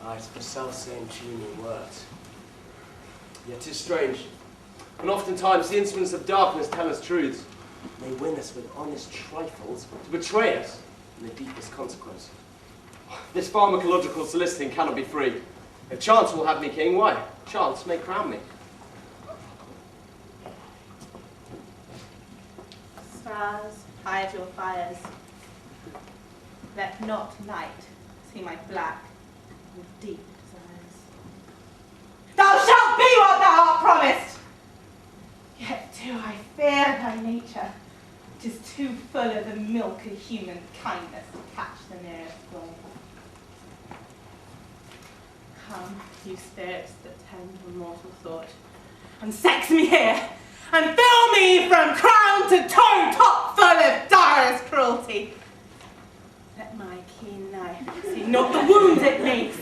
Aye, it's the self-same tuning words. Yet 'tis strange, and oftentimes the instruments of darkness tell us truths. They win us with honest trifles to betray us in the deepest consequence. This pharmacological soliciting cannot be free. If chance will have me king, why, chance may crown me. Stars, hide your fires. Let not light see my black and deep desires. Thou shalt be what thou art promised! Yet do I fear thy nature. It is too full of the milk of human kindness to catch the nearest flame. Come, you spirits that tend a mortal thought, and sex me here, and fill me from crown to toe top full of direst cruelty. Let my keen knife see not the wound it makes,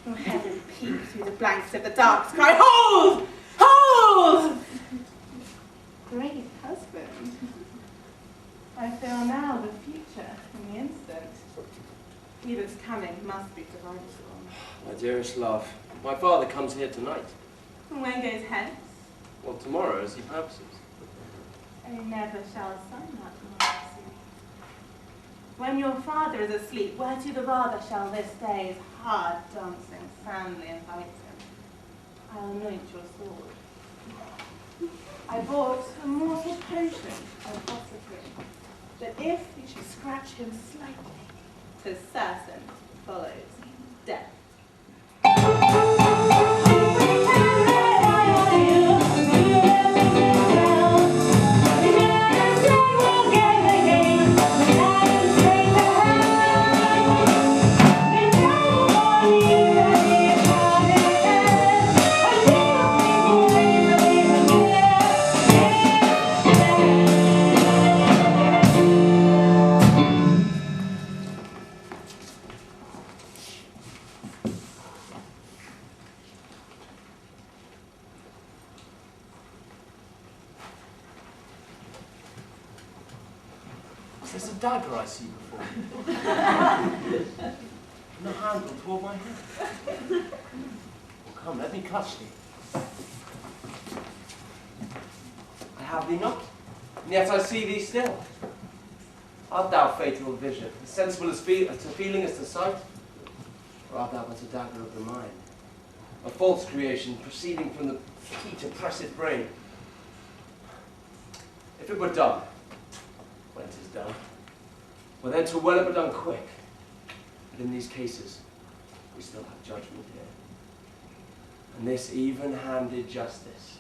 nor heaven peep through the blanks of the dark sky. Hold! Hold! Great husband, I feel now the future in the instant. He that's coming must be delightful. My dearest love, my father comes here tonight. And when goes hence? Well, tomorrow, as he purposes. Oh, never shall sun that mercy. When your father is asleep, whereto the rather shall this day's hard dancing soundly invite him? I'll anoint your sword. I bought a morsel potion of phosphorus, but if you should scratch him slightly, 'tis certain follows death. There's a dagger I see before me. And a handle toward my head. Well, come, let me clutch thee. I have thee not, and yet I see thee still. Art thou fatal vision, as sensible as to feeling as to sight? Or art thou but a dagger of the mind? A false creation proceeding from the heat oppressive brain? If it were done, when 'tis done, well then 'twere well it were done quick. But in these cases, we still have judgment here. And this even-handed justice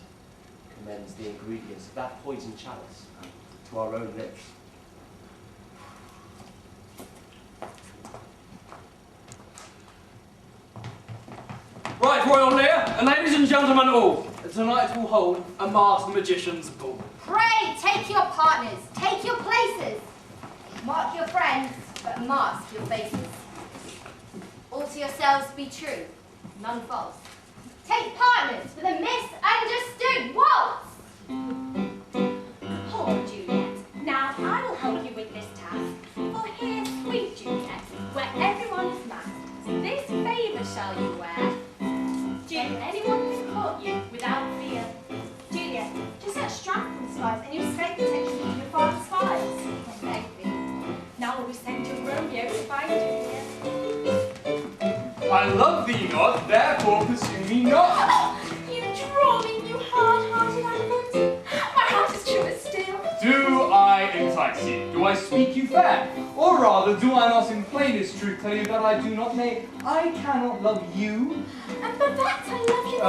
commends the ingredients of that poison chalice to our own lips. Right, Royal Lear, and ladies and gentlemen all, tonight we'll hold a masked magician's ball. Pray, take your partners, take your places. Mark your friends, but mask your faces. All to yourselves be true, none false. Take partners for the misunderstood waltz. Poor Juliet. Now I will help you with this task. For here, sweet Juliet, where everyone is masked, this favour shall you wear. Then anyone can court you without fear. Juliet, just set strap from the skies and you'll escape detection from your father's spies. Thank thee. Now will we send your Romeo to find you here? I love thee not, therefore pursue me not. You draw me, you hard-hearted animal. My heart is true as steel. Do I entice you? Do I speak you fair? Or rather, do I not in plainest truth tell you that I do not, nay, I cannot love you? And for that I love you the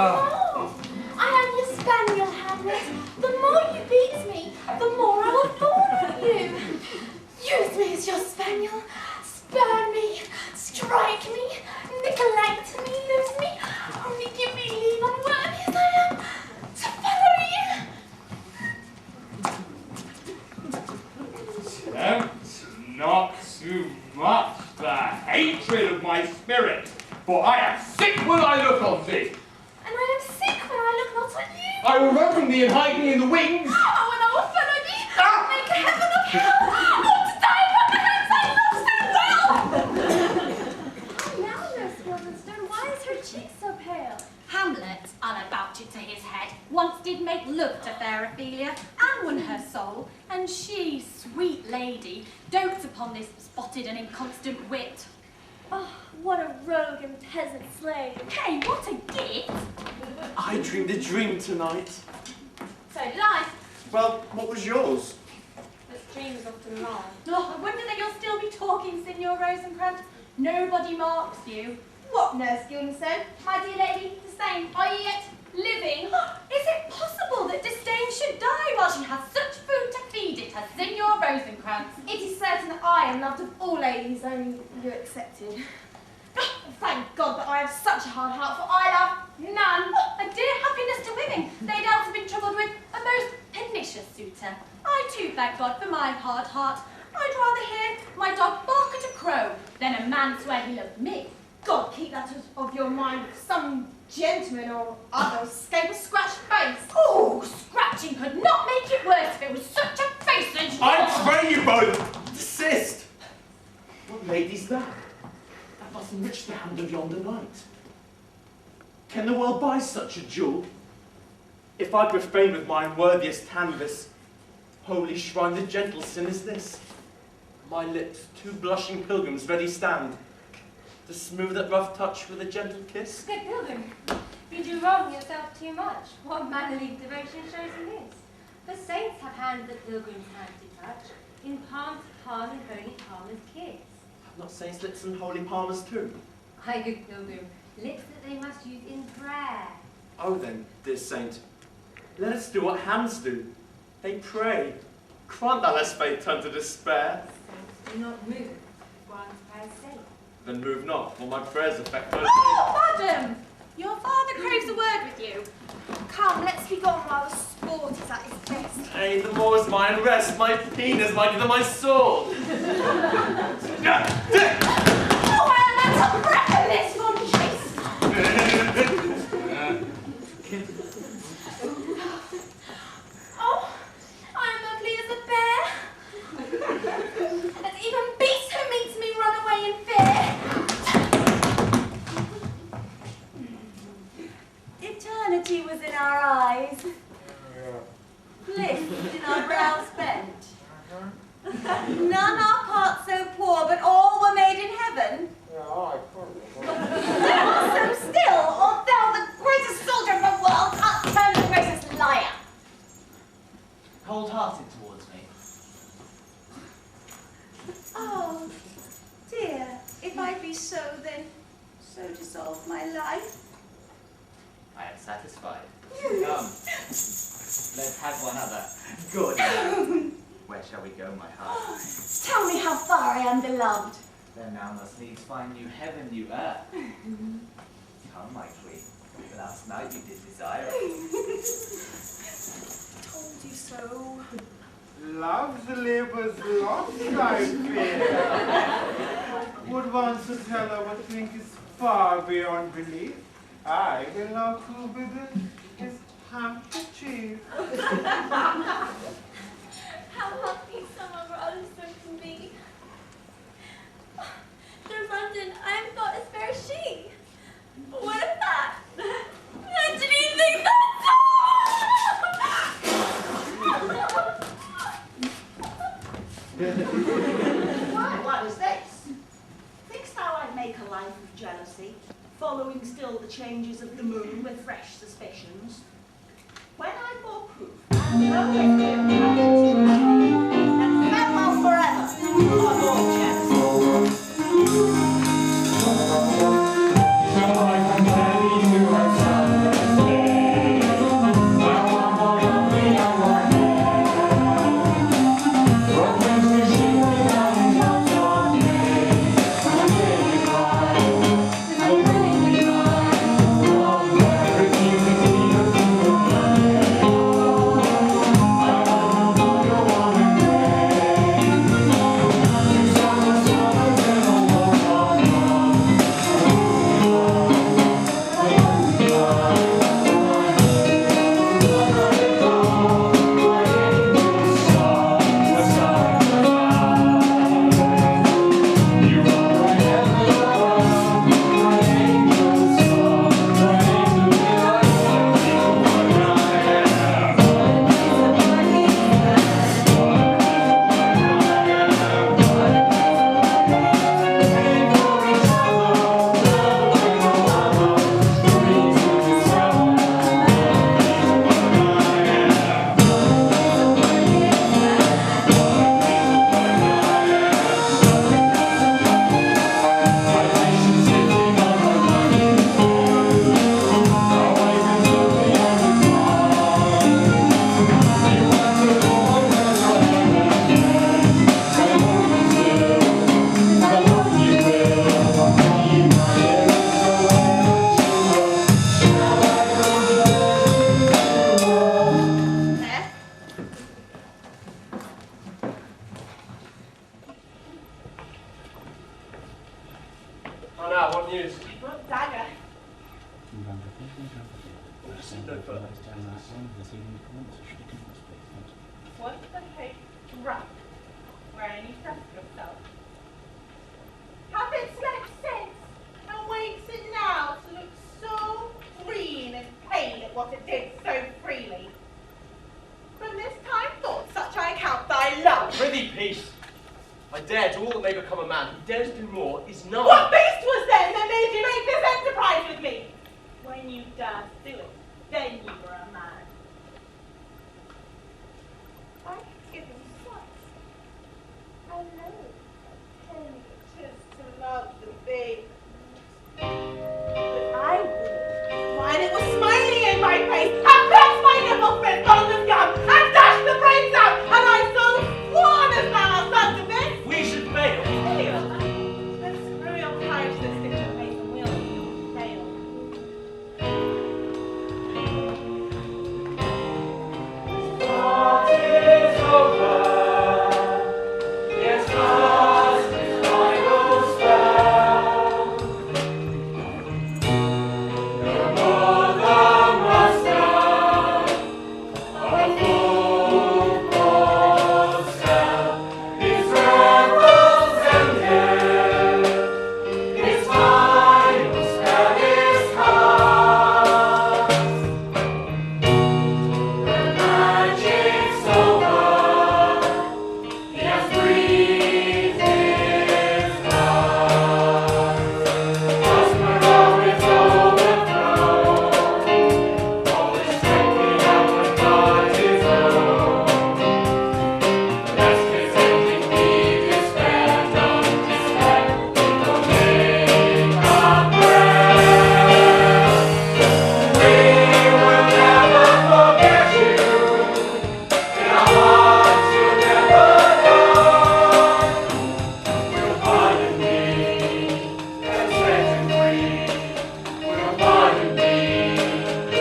more. I am your spaniel, Hamlet. The more you beat me, the more I will fawn on you. Use me as your spaniel. Spurn me, strike me, neglect me, lose me. Only give me leave, unworthy as I am, to follow you. Tempt not too much the hatred of my spirit, for I am sick when I look on thee. And I am sick when I look not on you. I will reverend thee and hide thee in the wings. Oh, and I will follow thee, make a heaven of hell. Oh, to die from the hands I love so well. Now, Nurse Guildenstern, why is her cheek so pale? Hamlet, unabouted to his head, once did make love to fair Ophelia, and won her soul, and she, sweet lady, dotes upon this spotted and inconstant wit. Oh, what a rogue and peasant slave. Hey, what a git! I dreamed a dream tonight. So did I. Well, what was yours? But dreams often lie. Oh, I wonder that you'll still be talking, Signor Rosencrantz. Nobody marks you. What, Nurse Guildenstern? My dear lady, disdain, are you yet living? Is it possible that Disdain should die while she has such food to feed it as Signor Rosencrantz? It is certain that I am loved of all ladies, only you accepted. Thank God that I have such a hard heart, for I love none. A dear happiness to women, they'd else have been troubled with a most pernicious suitor. I too thank God for my hard heart. I'd rather hear my dog bark at a crow than a man swear he loved me. God, keep that of your mind. Some gentleman or other escape a scratched face. Oh, scratching could not make it worse if it was such a face as yours. I pray you both. Desist! What lady's that? That must enrich the hand of yonder knight. Can the world buy such a jewel? If I profane with my unworthiest canvas, Holy shrine, the gentle sin is this. My lips, two blushing pilgrims ready stand, to smooth that rough touch with a gentle kiss. Good pilgrim, you do wrong yourself too much. What mannerly devotion shows in this? The saints have hands that pilgrims' hands do touch, in palm to palm and holy palmer's kiss. Have not saints lips and holy palmers too? Aye, good pilgrim, lips that they must use in prayer. Oh then, dear saint, let us do what hands do. They pray. Grant thou lest faith turn to despair. Saints do not move, grant prayer's sake. Then move not, for my prayers affect her. Oh, madam! Your father craves a word with you. Come, let's be gone while the sport is at its best. Ay, the more is my unrest, my penis mightier than my sword. Oh, I am not a breath of this one chase. Oh, I am ugly as a bear. And even beasts who meet me run away in fear. Eternity was in our eyes, bliss in our brows bent. None our parts so poor, but all were made in heaven. Thou so still, or thou the greatest soldier of the world, art turned the greatest liar. Cold-hearted towards me. Oh, dear, if I be so, then so dissolve my life. I am satisfied. Come, let's have one other. Good. Where shall we go, my heart? Tell me how far I am beloved. Then thou must needs find new heaven, new earth. Come, my queen. Last night you did desire it. Told you so. Love's labour's lost, I fear. Would one so tell her what think is far beyond belief? I will now prove within his handkerchief. How happy some of our others can be. Through London, I am thought as fair as she. What of that? I didn't even think What is this? Thinkst thou I'd make a life of jealousy, following still the changes of the moon with fresh suspicions? When I bore proof, and know with him and farewell forever, on all jealousy. Oh now, what news? What dagger? No further. Once the cake drunk, wherein you trust yourself. Have it slept since, and wakes it now to look so green and pale at what it did so freely. From this time forth such I Prithee, peace. I dare to all that may become a man. Who dares do more is none. What beast was then that made you make this enterprise with me? When you dared do it, then you were a man. I have given twice. I know. Tell me it is to love the babe. But I would. Why, it was smiling in my face, and pressed my nipple with golden gum, and dashed the brains out, and I so sworn as thou hast done to this. We should fail. Fail? Let's screw your courage to the stitch of face, and we'll fail. What is over? Yes, cast his final spell. No more the master of a full-grown cell. His revels ended. His final spell is cast. The magic's over. He has breathed his last. Prospero is overthrown. All his strength the outward part is known. Lest his ending be despair, don't despair. It will make a prayer. We will never forget you. In our hearts you'll never die. We'll pardon thee and set you free. We'll pardon thee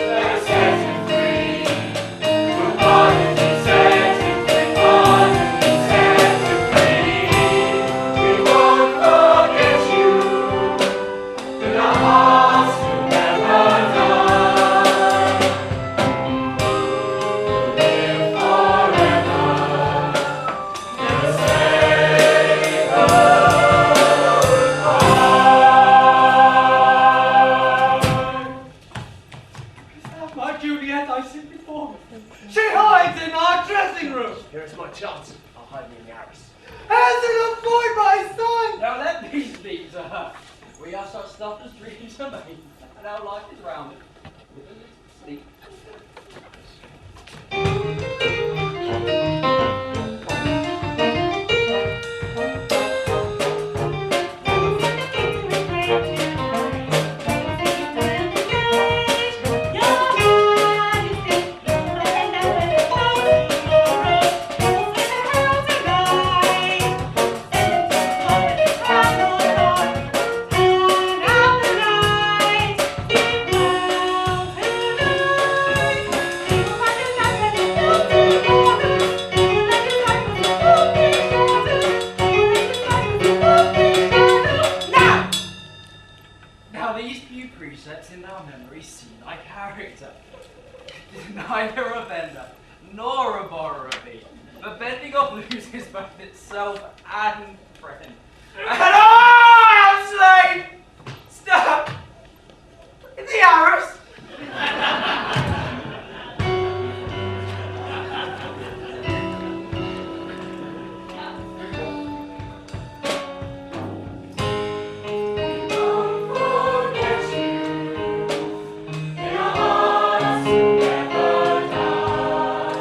and set you free. We'll pardon thee, set you free. Pardon thee, set you free. We won't forget you. In our hearts you'll never die. Live forever. Never say My Juliet, I sit before me. She hides in our dressing room. Here is my chance. I'll hide me in the arras. As an avoid my son. Now let me speak to her. We are such stuff as dreams are made, and our life is rounded with a little sleep. Now these few precepts in our memory see thy character. Neither a vendor nor a borrower be, but bending off loses both itself and friend. And I am slain! Stop! In the arras! Don't forget you. In our hearts you'll never die.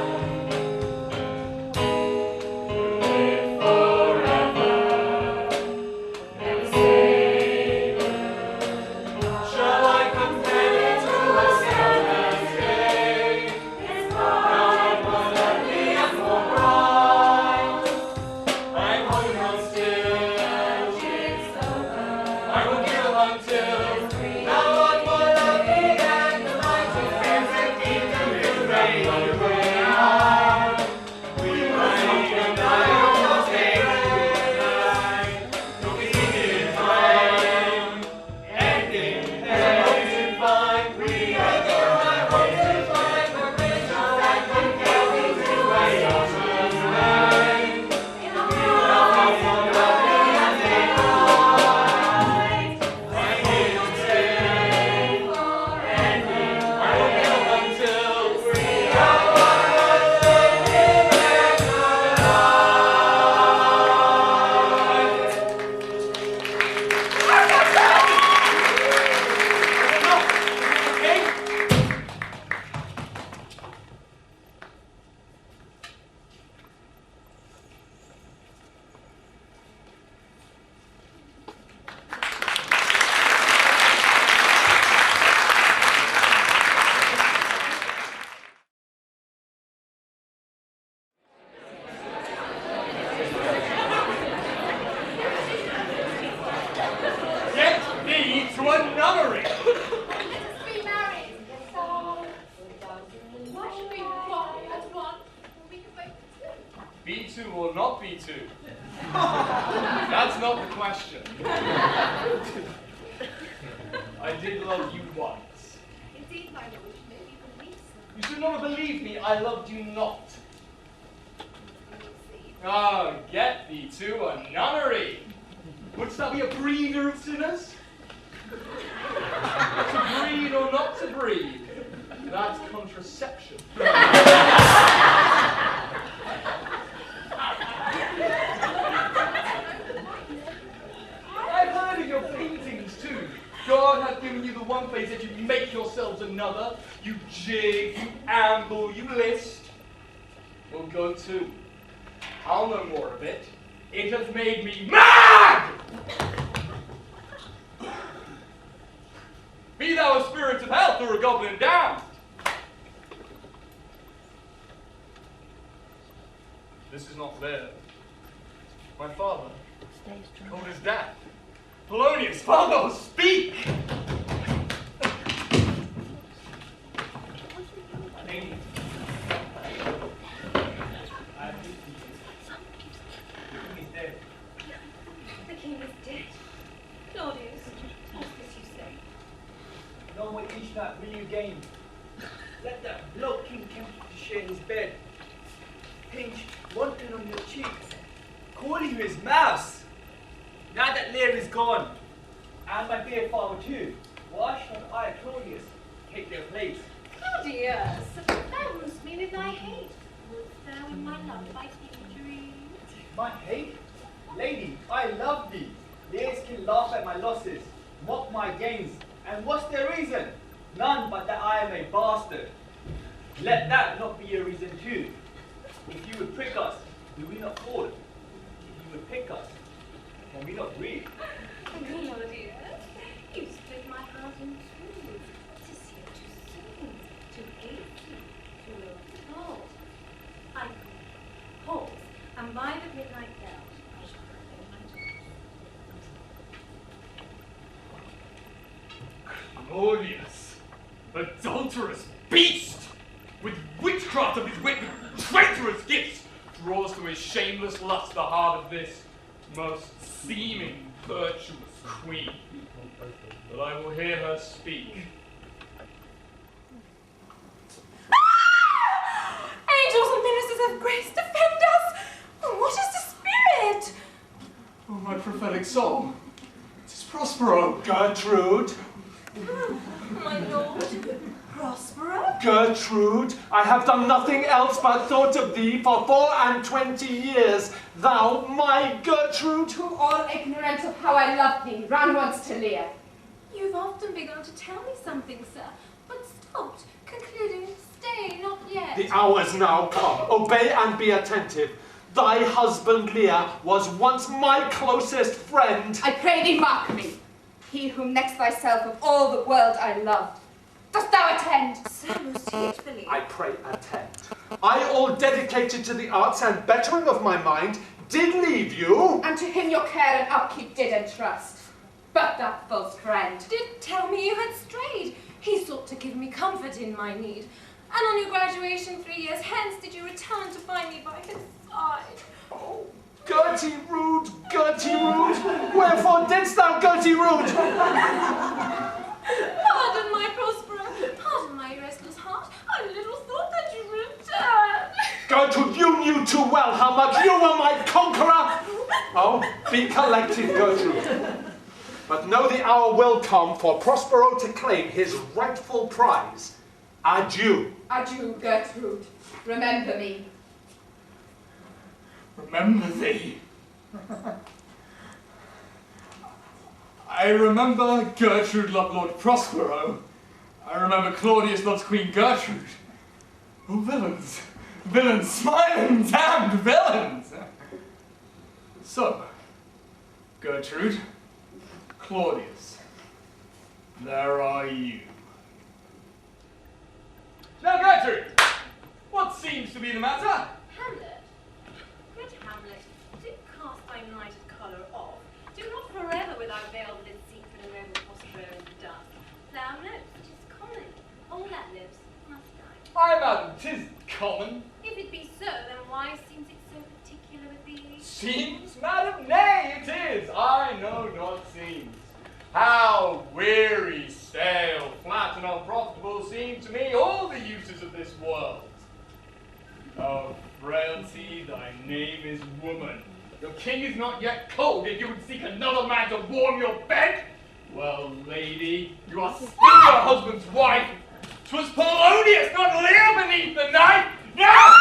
Live forever. Never say goodbye. Shall I confess B2 or not B2? That's not the question. I did love you once. Indeed, my lord, you may be believed so. You should not have believed me. I loved you not. See. Ah, get thee to a nunnery. Wouldst thou be a breeder of sinners? To breed or not to breed? That's contraception. I've heard of your paintings too. God hath given you the one face that you make yourselves another. You jig, you amble, you list. We'll go too. I'll know more of it. It has made me mad! Be thou a spirit of health or a goblin damned. This is not fair. My father called his dad. Polonius, father, speak! Lady. The king is dead. The king is dead. Claudius, what's this you say? No more each night will you gain. Let that blood king tempt you to share his bed. Pinch one turn on your cheeks, call you his mouse. Now that Lear is gone, and my dear father too, why should I, Claudius, take their place? Claudius, thou wouldst me with thy hate. Wouldst thou in my love fight injury? My hate? Lady, I love thee. Lears can laugh at my losses, mock my gains, and what's their reason? None but that I am a bastard. Let that not be a reason too. If you would prick us, do we not fall? If you would pick us, can we not breathe? Claudius, you split my heart in two. To see to soon, to hate you, to withhold. I pause, and by the midnight bell, I shall proclaim my judgment. Claudius, adulterous beast! With witchcraft of his wit, with traitorous gifts, draws to his shameless lust the heart of this most seeming virtuous queen. But I will hear her speak. Angels and ministers of grace, defend us! What is the spirit? Oh, my prophetic soul. It is Prospero. Gertrude. My lord, Prospero? Gertrude, I have done nothing else but thought of thee for 24 years. Thou, my Gertrude. Who, all ignorant of how I love thee, ran once to Lear. You've often begun to tell me something, sir, but stopped, concluding, stay, not yet. The hour is now come. Obey and be attentive. Thy husband Lear was once my closest friend. I pray thee mark me, he whom next thyself of all the world I loved. Dost thou attend? So most hatefully. I pray attend. I, all dedicated to the arts and bettering of my mind, did leave you. And to him your care and upkeep did entrust. But that false friend Did tell me you had strayed. He sought to give me comfort in my need. And on your graduation 3 years hence did you return to find me by his side. Oh, Gertie Rude, Gertie Rude, wherefore didst thou, Gertie Rude? Pardon my Prospero, pardon my restless heart. I little thought that you would return. Gertrude, you knew too well how much you were my conqueror. Oh, be collected, Gertrude. But know the hour will come for Prospero to claim his rightful prize. Adieu. Adieu, Gertrude. Remember me. Remember thee. I remember Gertrude loved Lord Prospero. I remember Claudius loves Queen Gertrude. Oh, villains. Villains, smiling, damned villains. So, Gertrude, Claudius, there are you. Now, Gertrude, what seems to be the matter? Hamlet, good Hamlet, do cast thy nighted colour off. Do not forever without veil with its secret and noble Prospero in the dust. Thou knowest it is common. All that lives must die. Ay, madam, 'tis common. If it be so, then why seems it so Seems, madam? Nay, it is. I know not seems. How weary, stale, flat, and unprofitable seem to me all the uses of this world. Oh, frailty, thy name is woman. Your king is not yet cold, yet you would seek another man to warm your bed? Well, lady, you are still your husband's wife. 'Twas Polonius, not Lear, beneath the knife. Now!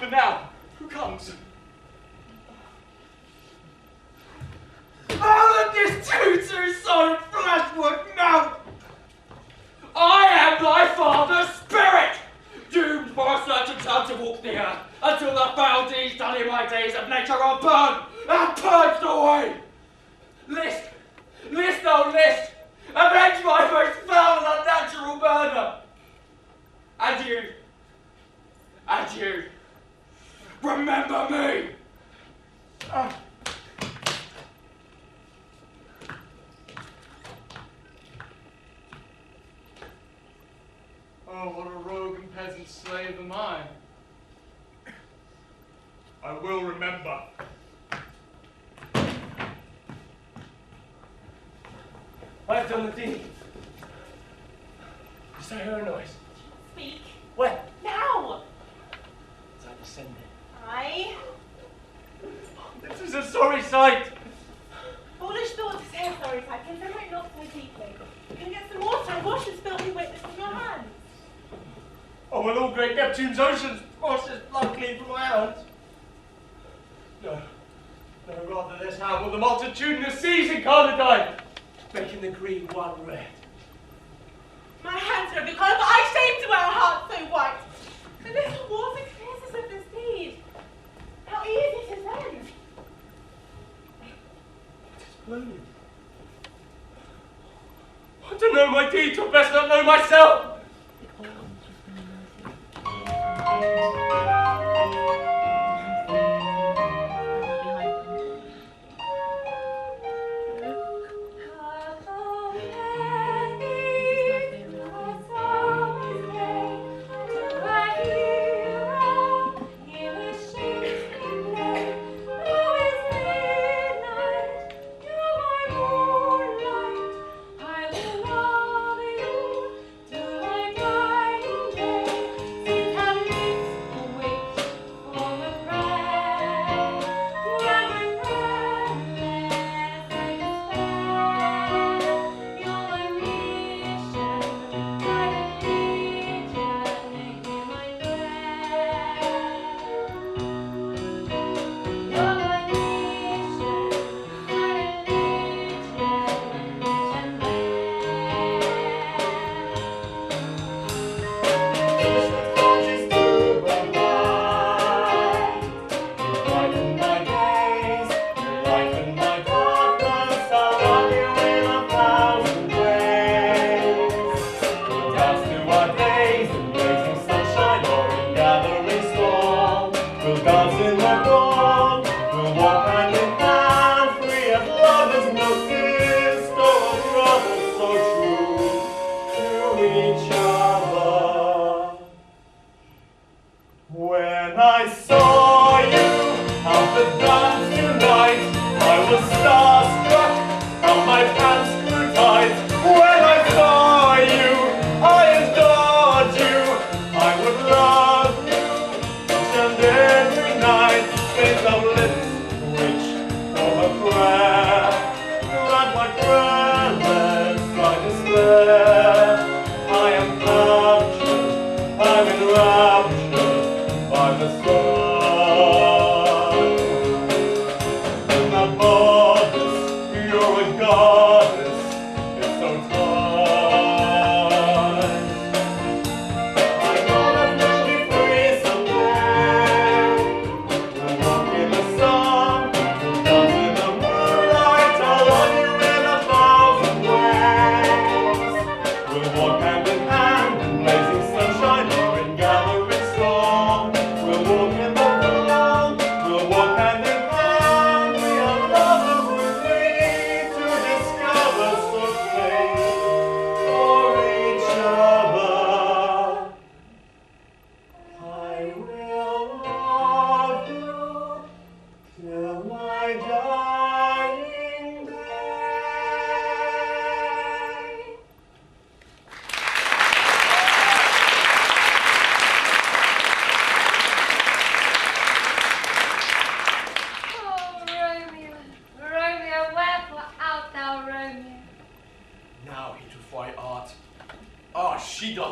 But now, who comes? Oh, this tutor son fleshwood, no! I am thy father's spirit, doomed for a certain time to walk the earth, until the foul deeds done in my days of nature are burned and purged away. List, oh list, avenge my most foul and unnatural murder. And you, remember me. Oh, what a rogue and peasant slave am I. I will remember. I have done the deed. Did I hear a noise? Speak. Where? Now! As I descended. Aye. This is a sorry sight. Foolish thought to say a sorry sight. Consider it not so deeply. You can get some water and wash this filthy witness from your hands. Oh, will all great Neptune's oceans wash this blood clean from my hands? No, rather this hand will the multitudinous seas incarnadine, making the green one red. My hands are of your colour, but I shame to wear a heart so white. The little water clears us of this deed. How easy to send. Blooming. I don't know my deeds, or best not know myself. When I saw you at the dance tonight, I was starstruck and my pants grew tight. When I saw you, I adored you. I would love you each and every night. Think of lips which form a prayer. Grant my prayer, lest I despair. I am captured, I'm enraptured by the sun. In that bodice, you're a goddess, it's so tight. I wanna make you free someday. We'll walk in the sun, we'll dance in the moonlight. I'll love you in 1,000 ways. We'll walk hand in hand in blazing sunshine or in gathering storm. We'll walk in the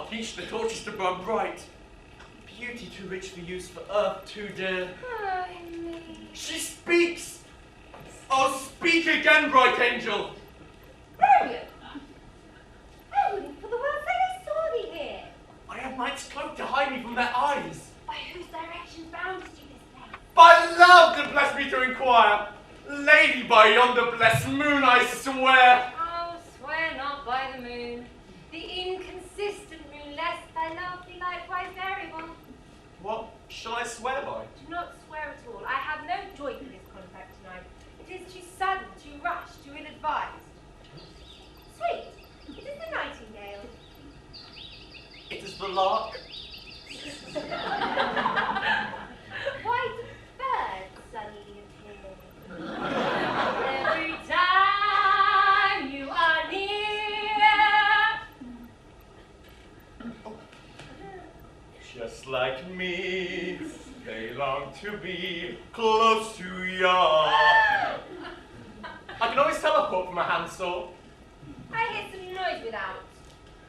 Hark, each the torches to burn bright. Beauty too rich for use, for earth too dear. Ay me. She speaks! Oh, speak again, bright angel! Brilliant! I wouldn't for the world say I saw thee here. I have night's cloak to hide me from their eyes. By whose directions boundest you this day? By love to bless me to inquire. Lady, by yonder blessed moon, I swear. Oh, swear not by the moon, the inconsistent moon, lest thy love be likewise variable. What shall I swear by? Do not swear at all. I have no joy for this contract tonight. It is too sudden, too rash, too ill-advised. Sweet, it is the nightingale. It is the lark. White birds sunny appear. Every time you are near. Just like me, they long to be close to ya. I can always tell a hook from a handsaw. I hear some noise without.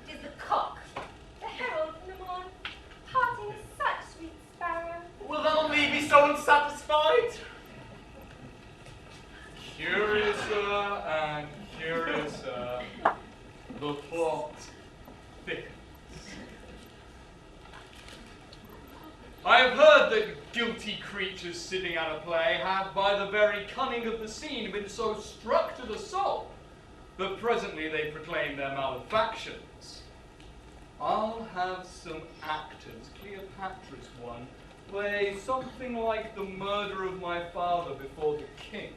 It is the cock, the herald from the morn, parting with such sweet sparrow. Will thou leave me so unsatisfied? Curiouser and curiouser, the plot thickens. I have heard that guilty creatures sitting at a play have, by the very cunning of the scene, been so struck to the soul that presently they proclaim their malefactions. I'll have some actors, Cleopatra's one, play something like the murder of my father before the king.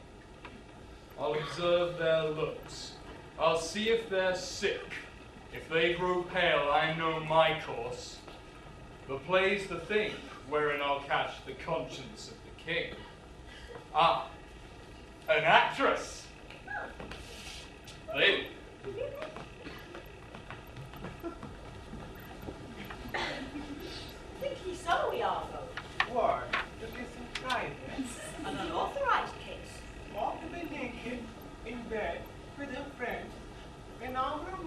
I'll observe their looks. I'll see if they're sick. If they grow pale, I know my course. The play's the thing wherein I'll catch the conscience of the king. Ah, an actress. Lady. Think ye so, Iago? Why, to be some private. An unauthorized case. Ought to be naked in bed with a friend, and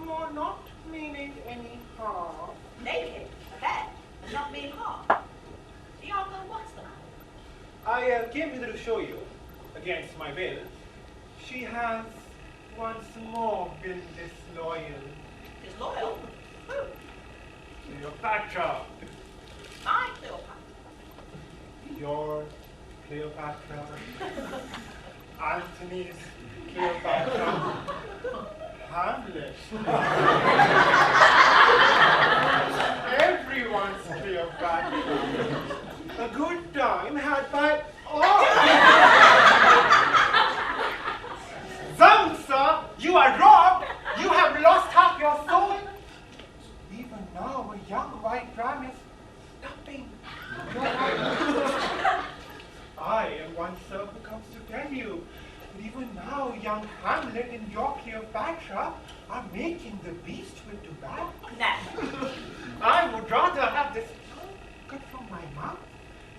more not meaning any harm. Naked, a bed, and not mean harm. Iago, what's the matter? I came hither to show you, against my will, she has once more been disloyal. Disloyal? Who? Cleopatra. My Cleopatra. Your Cleopatra. Antony's Cleopatra. Hamlet. Everyone's Cleopatra. A good time had by all. Zamsa, you are robbed. You have lost half your soul. Even now, a young white ram is nothing. I am one sir who comes to tell you that even now, young Hamlet and your Cleopatra are making the beast with tobacco. Never. I would rather have this cut from my mouth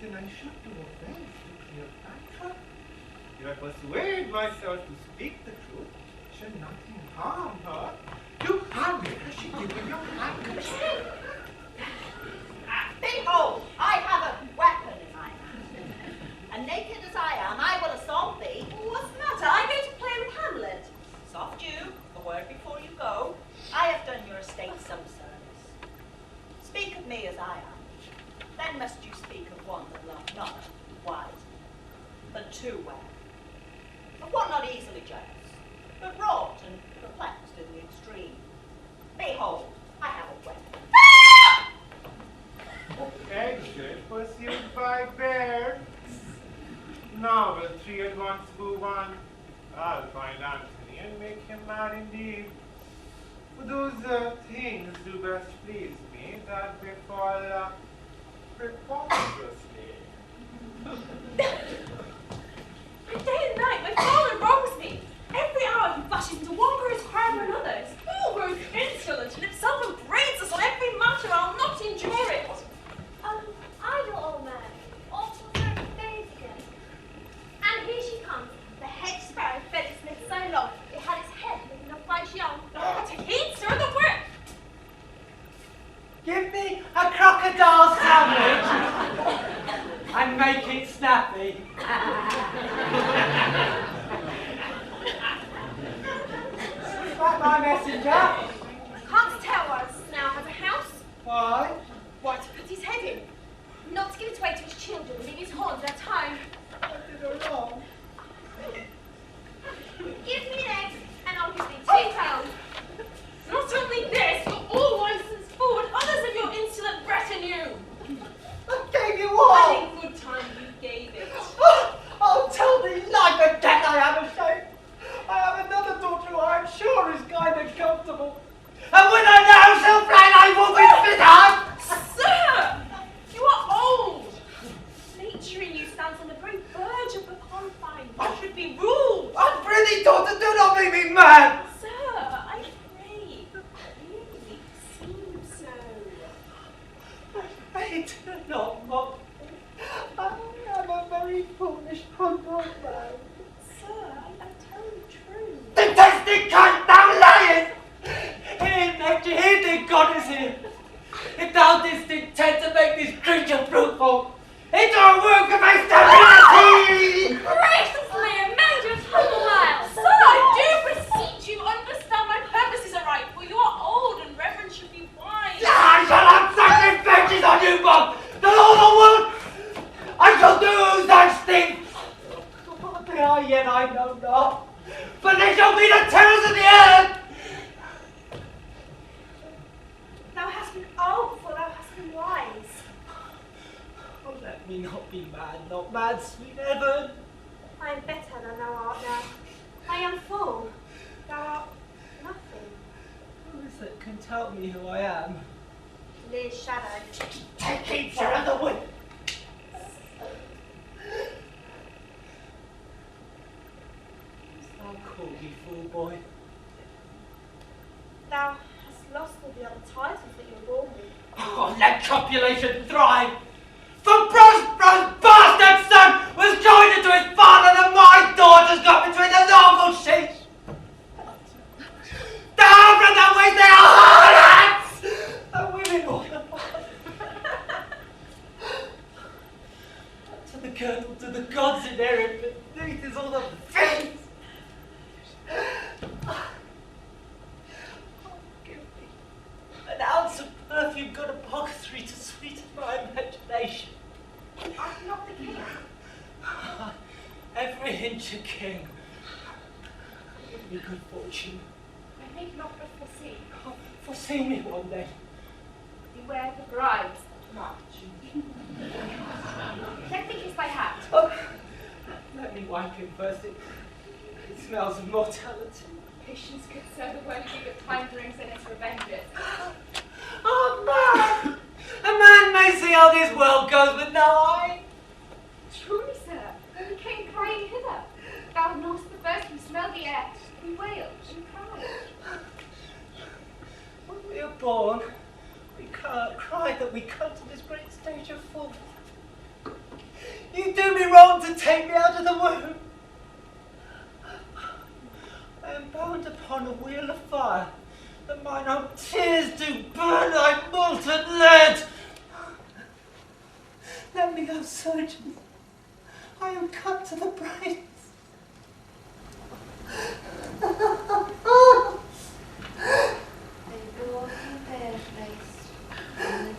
than I should do offense to Cleopatra. If I persuade myself to speak the truth, should nothing harm her. To Hamlet has she given your handkerchief. Behold, I have a weapon in my hand. And naked as I am, I will assault thee. What's the matter? I go to play with Hamlet. Soft you, a word before you go. I have done your estate some service. Speak of me as I am. Then must you speak of one that loved not wise, but too well. Of one not easily jealous, but wrought and perplexed in the extreme. Behold, I have a weapon. Exit pursued by bear. Now will 3 at once woo one. I'll find Antony and make him mad indeed. For those things do best please me that befall preposterously. Day and night, my father wrongs me. Every hour he flashes into one gross crime or another. It's all grows insolent and itself upbraids us on every matter. I'll not endure it. Idle old man, all for 30 days ago. And here she comes, the hedge sparrow fed its nest so long, it had its head looking up quite young. To heed, sir, the work. make it snappy. Is that my messenger? Can't tell why this now has a house. Why? Why, to put his head in. Not to give it away to his children, leave his horns at time. What did I wrong? Give me an egg, and I'll give thee £2. Not only this, but all licensed forward others of your insolent retinue. I gave you what? And in good time you gave it. I'll tell thee like a cat I am ashamed. I have another daughter who I am sure is kind and comfortable. And when I know she'll plan, I will be fit out. Sir, you are old. Nature in you stands on the very verge of the confine. You should be ruled. I'm pretty daughter, do not make me mad. Sir, I pray, really seem so. I do not mock. I am a very foolish, humble man. Sir, I tell you true. Detested cunt, thou liest! Here, nature, here, dear God is here. If thou didst intend to make this creature fruitful, into a work of exterminity! Graciously amend your tongue while. Sir, I do beseech you, understand my purposes aright, for you are old and reverence should be wise. I shall have sacred vengeance on you, Bob! The Lord of Wood! I shall do such things! What they are yet I know not, but they shall be the terrors of the earth! Thou hast been old before thou hast been wise. Oh, let me not be mad, not mad, sweet Evan. I am better than thou art now. I am full. Thou art nothing. Who is it can tell me who I am? Lear's shadow. Take it, sir, of the wood! Thou call me fool, boy. Thou hast lost all the other titles that you were born with. Oh, let copulation thrive! For Prospero's bastard son was joined to his father, and my daughters got between the lawful sheets! Down from the ways they are harlots! The women all the to the girdle, to the gods in Erin, beneath is all the fiends! An ounce of perfume got apothecary to sweeten my imagination. I'm not the king. Every inch a king. Give me good fortune. I make not but foresee. Oh, foresee me one day. Beware the bribes that march. Let me kiss thy hat. Oh, let me wipe him first. It smells of mortality. Patience, good sir, the word you but time brings in its revenges. Oh, man! A man may see how this world goes, but no eye. Truly, sir, when we came crying hither, thou knowest the first who smelled the air, we wailed and cried. When we are born, we cry that we come to this great stage of fall. You do me wrong to take me out of the womb. I am bound upon a wheel of fire, that mine own tears do burn like molten lead. Let me go, surgeon. I am cut to the brains. They bore him bare-faced on the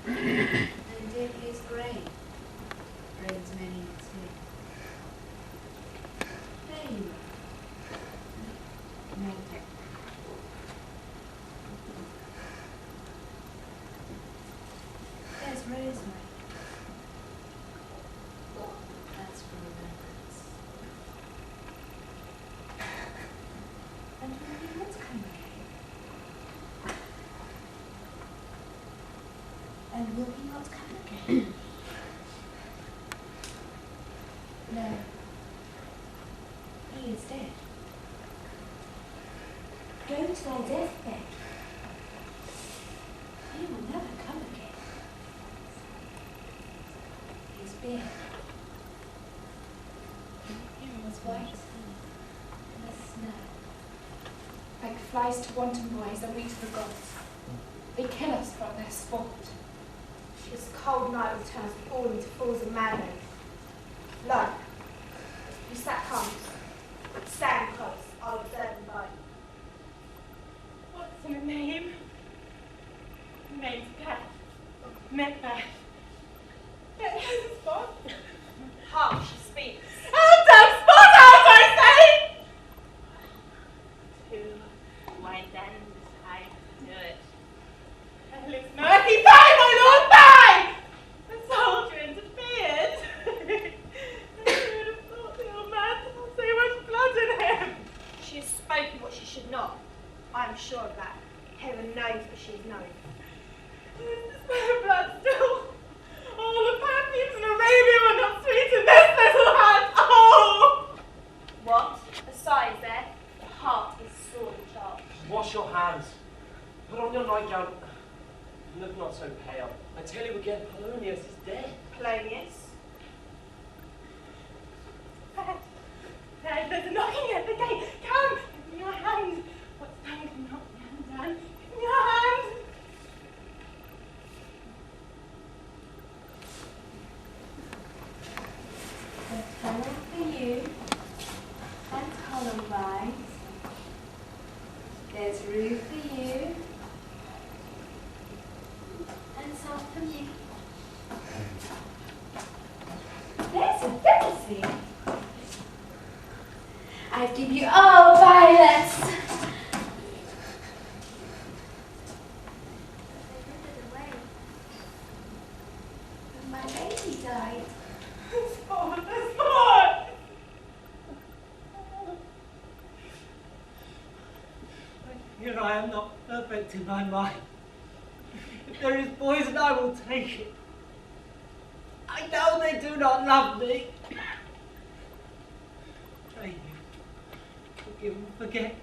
grave, and in his grave brings many tears. Pain. No. There's rosemary. That's for remembrance. And will he not come again? And will he not come again? No. He is dead. Go to thy deathbed. He will never come again. His beard. It was white in the snow. Like flies to wanton boys and we to the gods. They kill us for their sport. This cold night will turn us all into fools and madmen. Lo, you sat comes. Stand close, I'll observe them both. What's her name? Her name's Beth. Macbeth. Beth Spot. How she speaks. Out of Spot out, I say! Why then I do it? Hell is mercy, fie, my lord, fie! The soldier interfered. I should have thought the old man had so much blood in him. She has spoken what she should not. I am sure of that. Heaven knows what she has known. There's the smell of blood still. All the perfumes in Arabia were not sweet in this little hand. Oh! What? A sigh is there? The heart is sorely charged. Wash your hands. Put on your nightgown. Look not so pale. I tell you again, Polonius is dead. Polonius? There's a knocking at the gate. Come, give me your hand. What's tongue cannot be undone. Give me your hand. There's tunnel for you, and Columbine. There's room for you, and some for me. There's a fantasy. I give you all violence. When my lady died. Sport, the sport! Here I am not perfect in my mind. If there is poison, I will take it. I know they do not love me. Pray you, forgive and forget.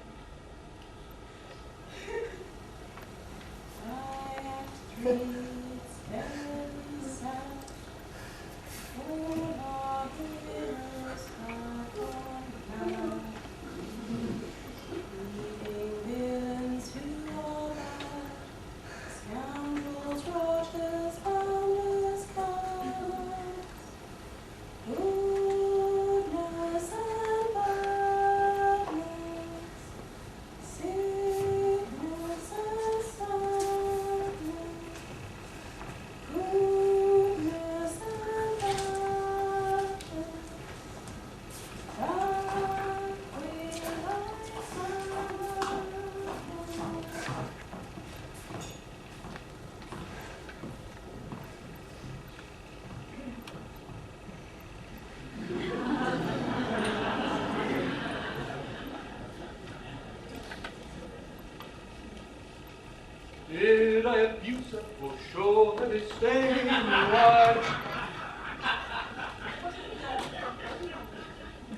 Did I abuse her for sure that is staying wide?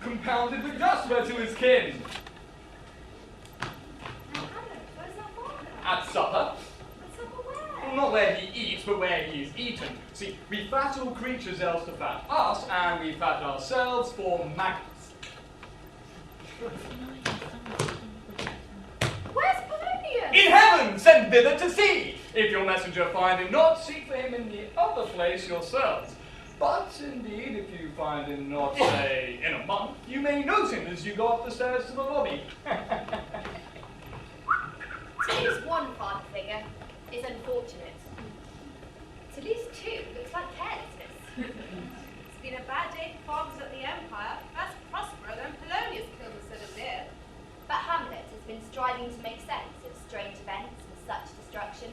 Compounded with gusto to his kin. At supper. Well, not where he eats, but where he is eaten. See, we fat all creatures else to fat us, and we fat ourselves for maggots. Where's Polonius? In heaven, send thither to see. If your messenger find him not, seek for him in the other place yourselves. But indeed, if you find him not, say, in a month, you may note him as you go up the stairs to the lobby. To lose one father figure is unfortunate. To lose two looks like carelessness. It's been a bad day for farmers at the Empire. That's Prospero and Polonius killed the son of deer. But Hamlet has been striving to make sense of strange events and such destruction.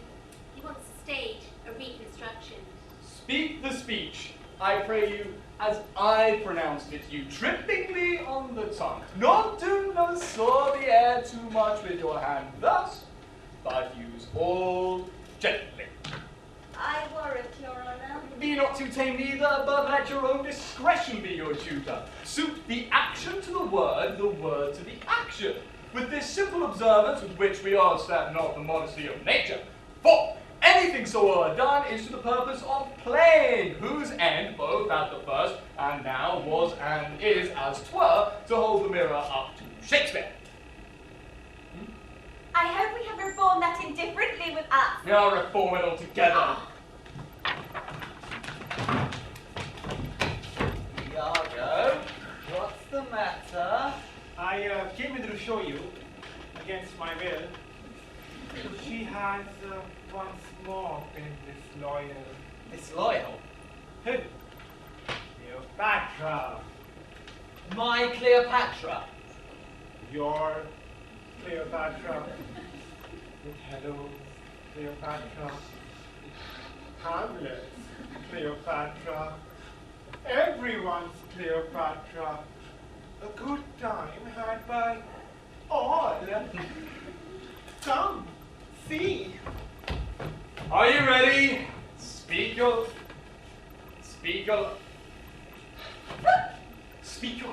He wants to stage a reconstruction. Speak the speech, I pray you, as I pronounced it, you trippingly on the tongue. Not to saw the air too much with your hand thus, but use all gently. I warrant, Your Honour. Be not too tame neither, but let your own discretion be your tutor. Suit the action to the word to the action. With this simple observance with which we all step not the modesty of nature. For anything so done is to the purpose of playing, whose end, both at the first and now was and is as 'twere, to hold the mirror up to Shakespeare. I hope we have reformed that indifferently with us. Now reform it altogether. assure you, against my will, she has once more been disloyal. Disloyal? Who? Cleopatra. My Cleopatra? Your Cleopatra. Hello, Cleopatra. Hamlet's Cleopatra. Everyone's Cleopatra. A good time had by all. Come, see. Are you ready? Speak your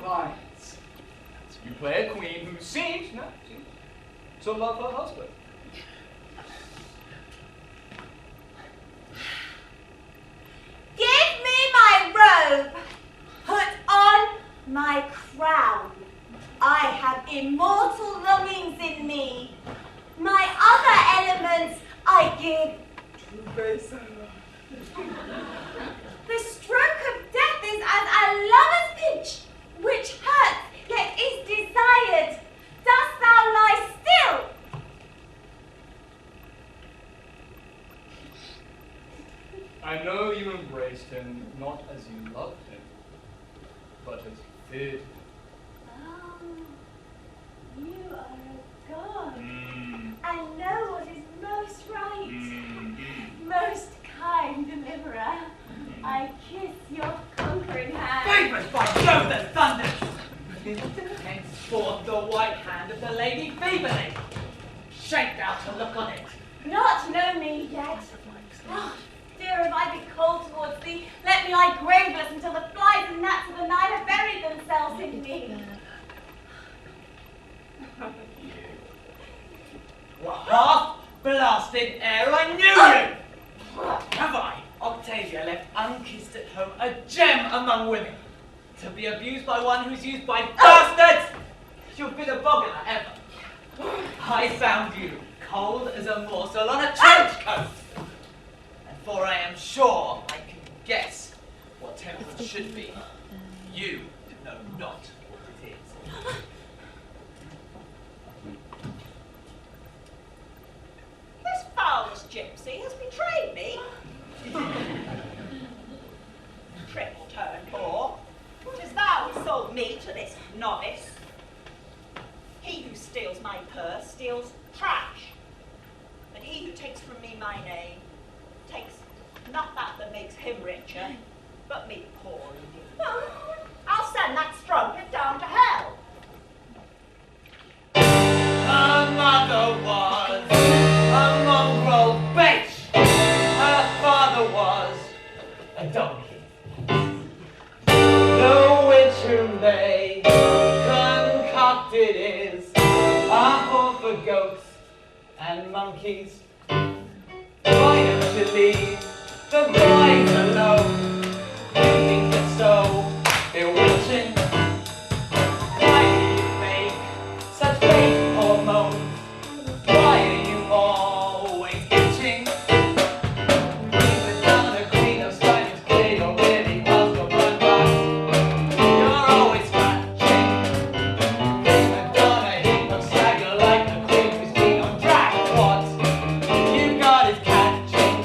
lines. You play a queen who seems to love her husband. Give me my robe. Put on my crown. I have immortal longings in me. My other elements I give to Bessara. The stroke of death is as a lover's pinch, which hurts yet is desired. Dost thou lie still? I know you embraced him not as you loved him, but as you feared him. Oh, you are a god, and know what is most right. Most kind deliverer, I kiss your conquering hand. Famous by Jove the thunders! Henceforth the white hand of the Lady Phoebe. Shake thou to look on it. Not know me yet. Oh, dear, if I be cold towards thee, let me lie graveless until the flies and gnats of the night have buried themselves in me. What half-blasted air I knew you! Have I, Octavia, left unkissed at home, a gem among women, to be abused by one who's used by bastards? You've been a boggler ever. I found you cold as a morsel on a trench coat. And for I am sure I can guess what temperance should be, you know not what it is. This foulest gypsy has betrayed me. Triple turn whore, it is thou who sold me to this novice. He who steals my purse steals trash, but he who takes from me my name takes not that makes him richer, but me poor indeed. I'll send that strumpet down to hell. Her mother was a mongrel bitch. Her father was a donkey. The witch whom they concocted is a whore for goats and monkeys. Why don't you leave the boys alone? You think it's so bewitching? Why do you make such fake hormones? Why are you always itching? Even down a queen of Spanish clear your really whilst you're run by. You're always scratching. Even down a heap of slag like the queen who's been on drag. What you got is catching.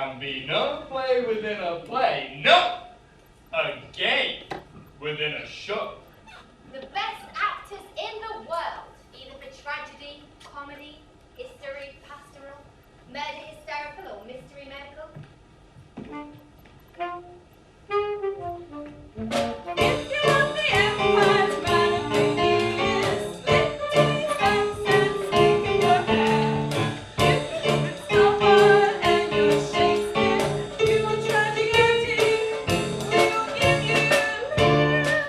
can be no play within a play. No! A game within a show. The best actors in the world, either for tragedy, comedy, history, pastoral, murder hysterical, or mystery medical. If you want the empire's man of the years, split the teeth and sneak in your hair. If you live in Stockport and you're Shakespeare, you want tragic acting, we'll give you Lear.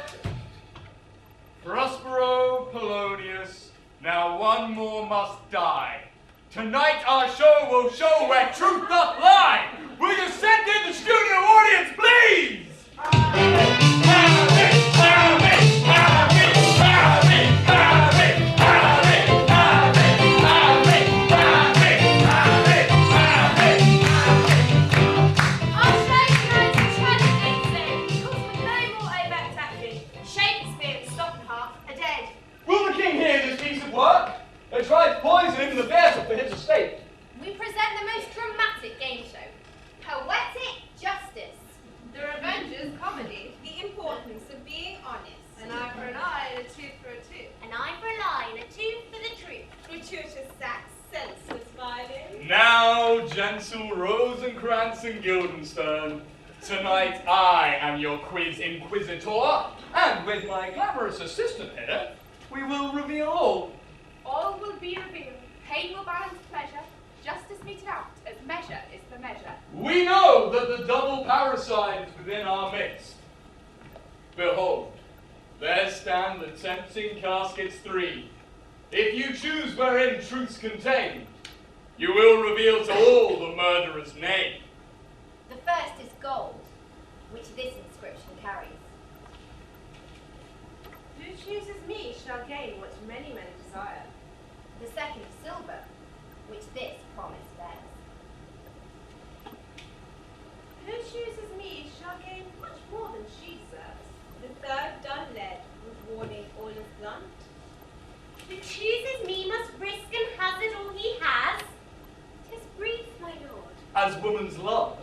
Prospero, Polonius, now one more must die. Tonight our show will show where truth doth lie. Will you send in the studio audience, please? Shakespeare and Stockenhart are dead. Will the king hear this piece of work? They tried poisoning the theatre for his estate. We present the most dramatic game show. Poetic justice. The Revenger's comedy. The importance of being honest. An eye for an eye and a tooth for a tooth. An eye for a lie and a tooth for the truth. Gratuitous sax, senseless violin. Now, gentle Rosencrantz and Guildenstern, tonight I am your quiz inquisitor, and with my glamorous assistant here, we will reveal all. All will be revealed. Pain will balance pleasure. Justice meted out as measure is for measure. We know that the double parasite is within our midst. Behold, there stand the tempting caskets three. If you choose wherein truth's contained, you will reveal to all the murderer's name. The first is gold, which this inscription carries. Who chooses me shall gain what many men desire. The second is silver, which this promise bears. Who chooses me shall gain much more than she deserves. The third done led, with warning all is blunt. Who chooses me must risk and hazard all he has. 'Tis brief, my lord. As woman's love.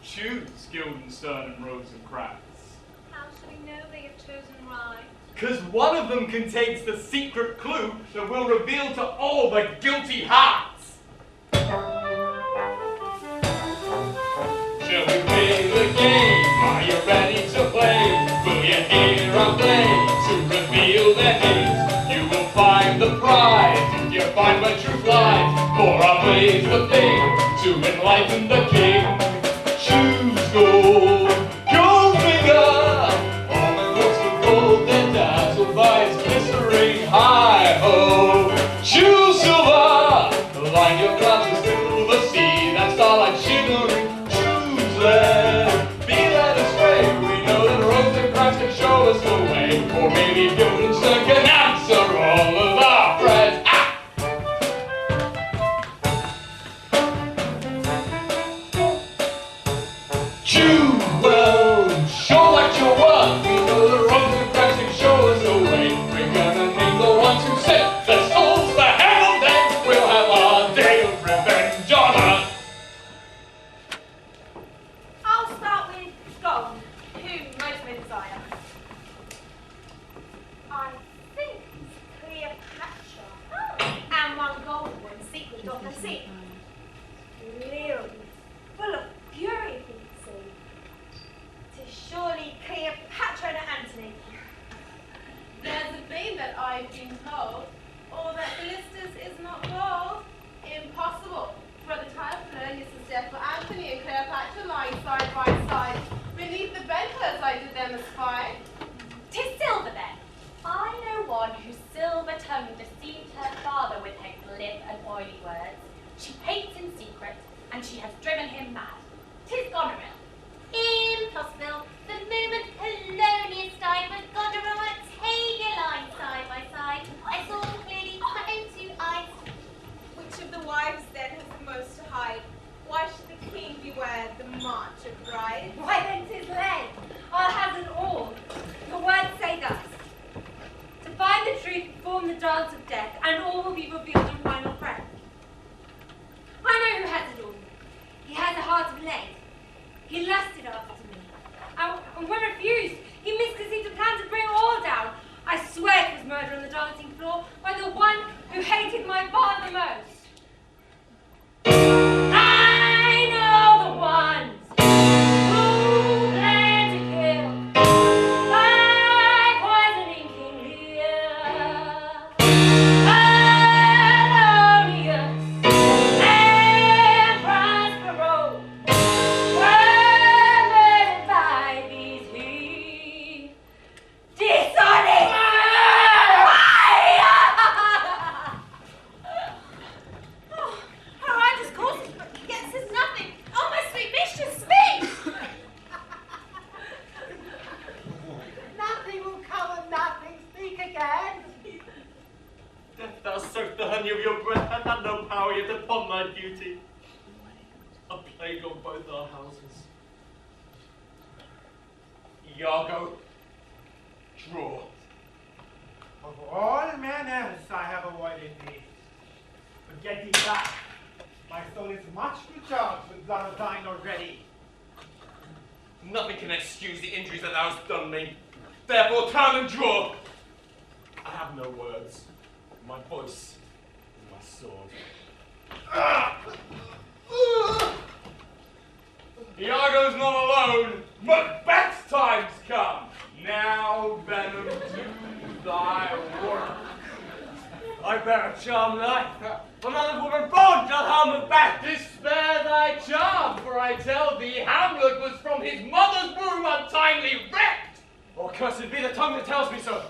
Choose Guildenstern and Rosencrantz. How shall we know they have chosen right? Because one of them contains the secret clue that will reveal to all the guilty hearts. Shall we play the game? Are you ready to play? Will you hear our play to reveal their names? You will find the prize if you find where truth lies. For our play's the thing to enlighten the king. Choose gold, gold finger. All my looks for gold that dazzled by its glittering hi-ho. Choose silver, line your glasses to the sea. That starlight shimmering. Choose lead, be led astray. We know that Rosencrantz can show us the way, or maybe Guildenstern can answer all of our prayers. Choose well, show what you're worth. We know the Rosencrantz can show us the way. We're gonna name the ones who set their souls for heaven. Then we'll have our day of revenge on us. I'll start with gold, whom most men desire. I think it's Cleopatra. And one gold one secret doth I see. Clearly, full of fury if you can see. 'Tis surely Cleopatra and Antony. There's a thing that I've been told, or that Callistus is not gold. Impossible. For the time of Polonius' death, for Anthony and Cleopatra lying side by side. Beneath the bedclothes I did them espy. 'Tis silver then. I know one whose silver tongue deceived her father with her glib and oily words. She hates in secret, and she has driven him mad. 'Tis Goneril. Impossible. The moment Polonius died, with Goneril and Octavia lying side by side, I saw them clearly with my own two eyes. Which of the wives then has the most to hide? Why should the king beware the march of brides? Why then 'tis led, I'll hazard all. The words say thus: to find the truth, perform the dance of death, and all will be revealed in final breath. I know who has it all. plague on both our houses. Iago, draw. Of all manners I have avoided thee. But get thee back. My soul is much recharged with blood of thine already. Nothing can excuse the injuries that thou hast done me. Therefore, turn and draw. I have no words. My voice is my sword. Iago's not alone. Macbeth's time's come. Now, Venom, do thy work. I bear a charmed life, for none of woman born shall harm Macbeth. Despair thy charm, for I tell thee, Hamlet was from his mother's womb untimely wrecked. Or cursed be the tongue that tells me so.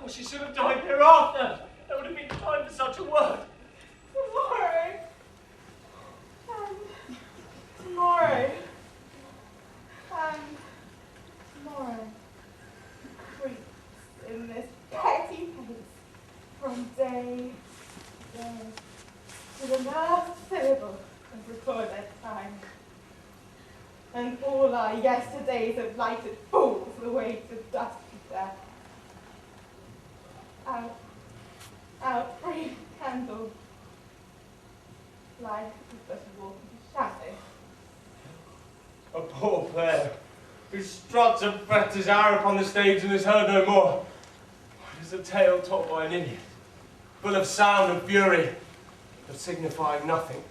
Oh, she should have died hereafter. There would have been time for such a word. Tomorrow creeps in this petty pace from day to day to the last syllable of the toilet time. And all our yesterdays have lighted fools the way to dust and death. Out, free candle. Life is but a walk in shadow. A poor player who struts and frets his hour upon the stage and is heard no more. It is a tale told by an idiot, full of sound and fury, but signifying nothing.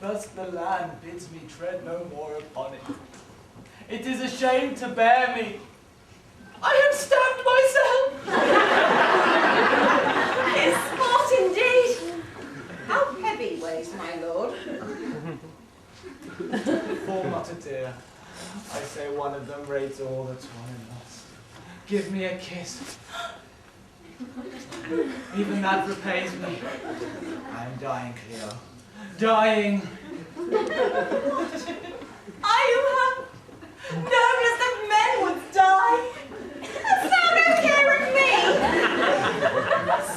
Thus the land bids me tread no more upon it. It is a shame to bear me. I have stabbed myself. It's sport indeed. How heavy weighs my lord? Poor Mutadir. I say one of them rates all that's won and lost. Give me a kiss. Even that repays me. I am dying, Cleo. Dying. Are you hurt? Nervous that men would die. That's not okay with me.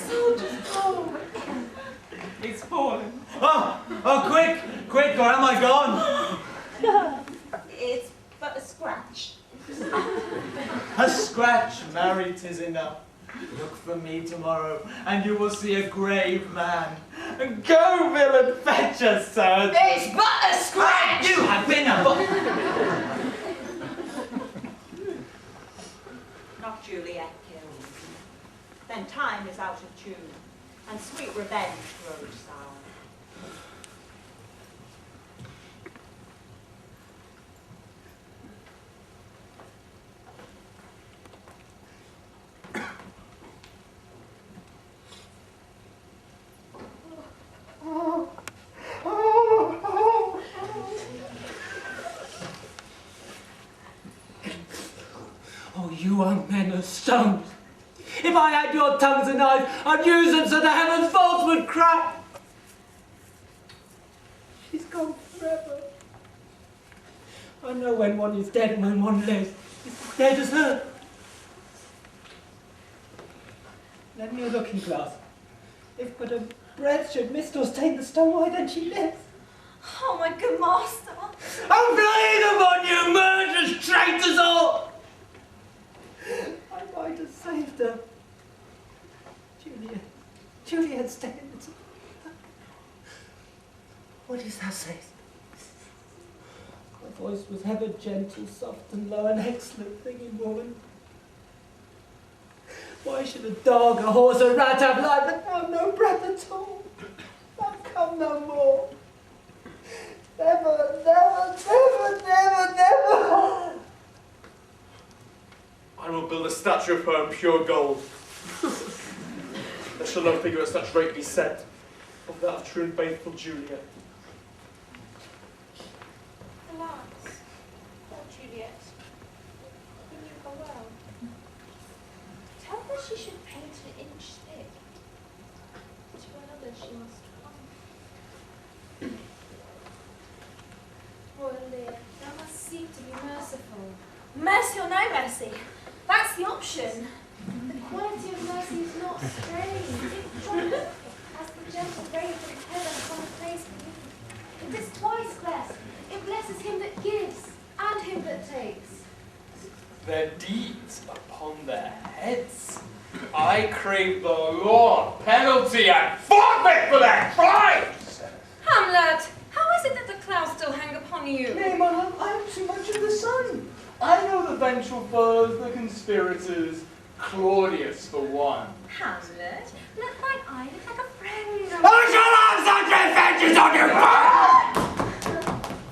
Soldier's home. It's fallen. Oh, quick, or am I gone? It's but a scratch. A scratch, marry, 'tis enough. Look for me tomorrow, and you will see a grave man. Go, villain, fetch us, sir. It's but a scratch. You have been a Not Juliet killed. Then time is out of tune, and sweet revenge grows sour. Oh, you are men of stone. If I had your tongues and eyes, I'd use them so the heavens' bolts would crack. She's gone forever. I know when one is dead and when one lives. It's dead as her. Lend me a looking glass. If but a breath should mist or stain the stone, why then she lives. Oh, my good master. I'm bleed upon you, murderers, traitors all! I might have saved her. Juliet, stay in the time. What is thou sayest? My voice was ever gentle, soft and low, an excellent thing in woman. Why should a dog, a horse, a rat have life, and thou no breath at all? Thou come no more. Never, never, never, never, never. I will build a statue of her in pure gold. There shall no figure at such rate be set of that of true and faithful Juliet. Alas, poor Juliet, we knew her well. Tell her she should paint an inch thick. To another she must come. mercy. That's the option. The quality of mercy is not strange. It drops as the gentle rain from heaven upon a place beneath. It is twice blessed. It blesses him that gives and him that takes. Their deeds upon their heads. I crave the Lord, penalty and forfeit for their crimes! Hamlet, how is it that the clouds still hang upon you? Nay, madam, I am too much of the sun. I know the vengeful foes, the conspirators, Claudius for one. Hamlet, let thine eye look like a friend. I shall have such revenge on your back!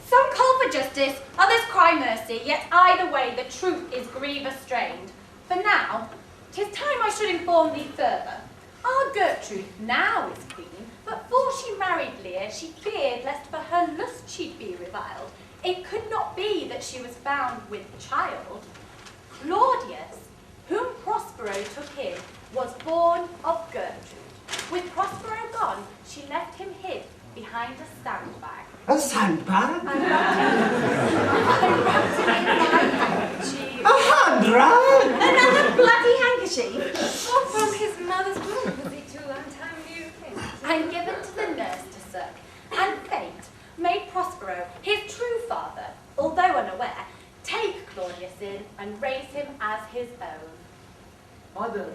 Some call for justice, others cry mercy, yet either way the truth is grievous strained. For now, 'tis time I should inform thee further. Our Gertrude now is queen, but before she married Lear, she feared lest for her lust she'd be reviled. It could not be that she was found with child. Claudius, whom Prospero took in, was born of Gertrude. With Prospero gone, she left him hid behind a sandbag. A sandbag? I wrapped it in my handkerchief. A hand rag? Another bloody handkerchief? Or from his mother's womb was he to untie you And given to the nurse to suck. And fate made Prospero, his true father, although unaware, take Claudius in and raise him as his own. Mother,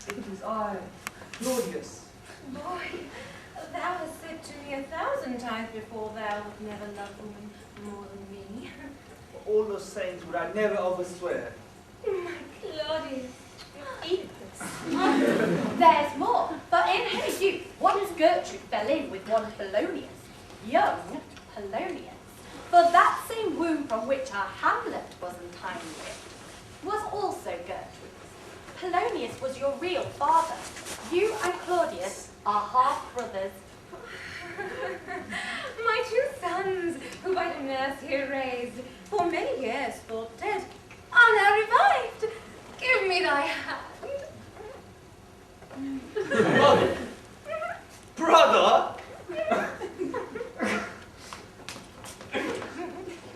it is I, Claudius. Boy, thou hast said to me 1,000 times before thou would never love woman more than me. For all the saints would I never overswear. My Claudius, Oedipus. There's more, but in her youth, once Gertrude fell in with one Polonius, young Polonius. For that same womb from which our Hamlet was entangled was also Gertrude's. Polonius was your real father. You and Claudius are half-brothers. my 2 sons, who by the nurse here raised, for many years thought dead, are now revived. Give me thy hand. Mother? Brother?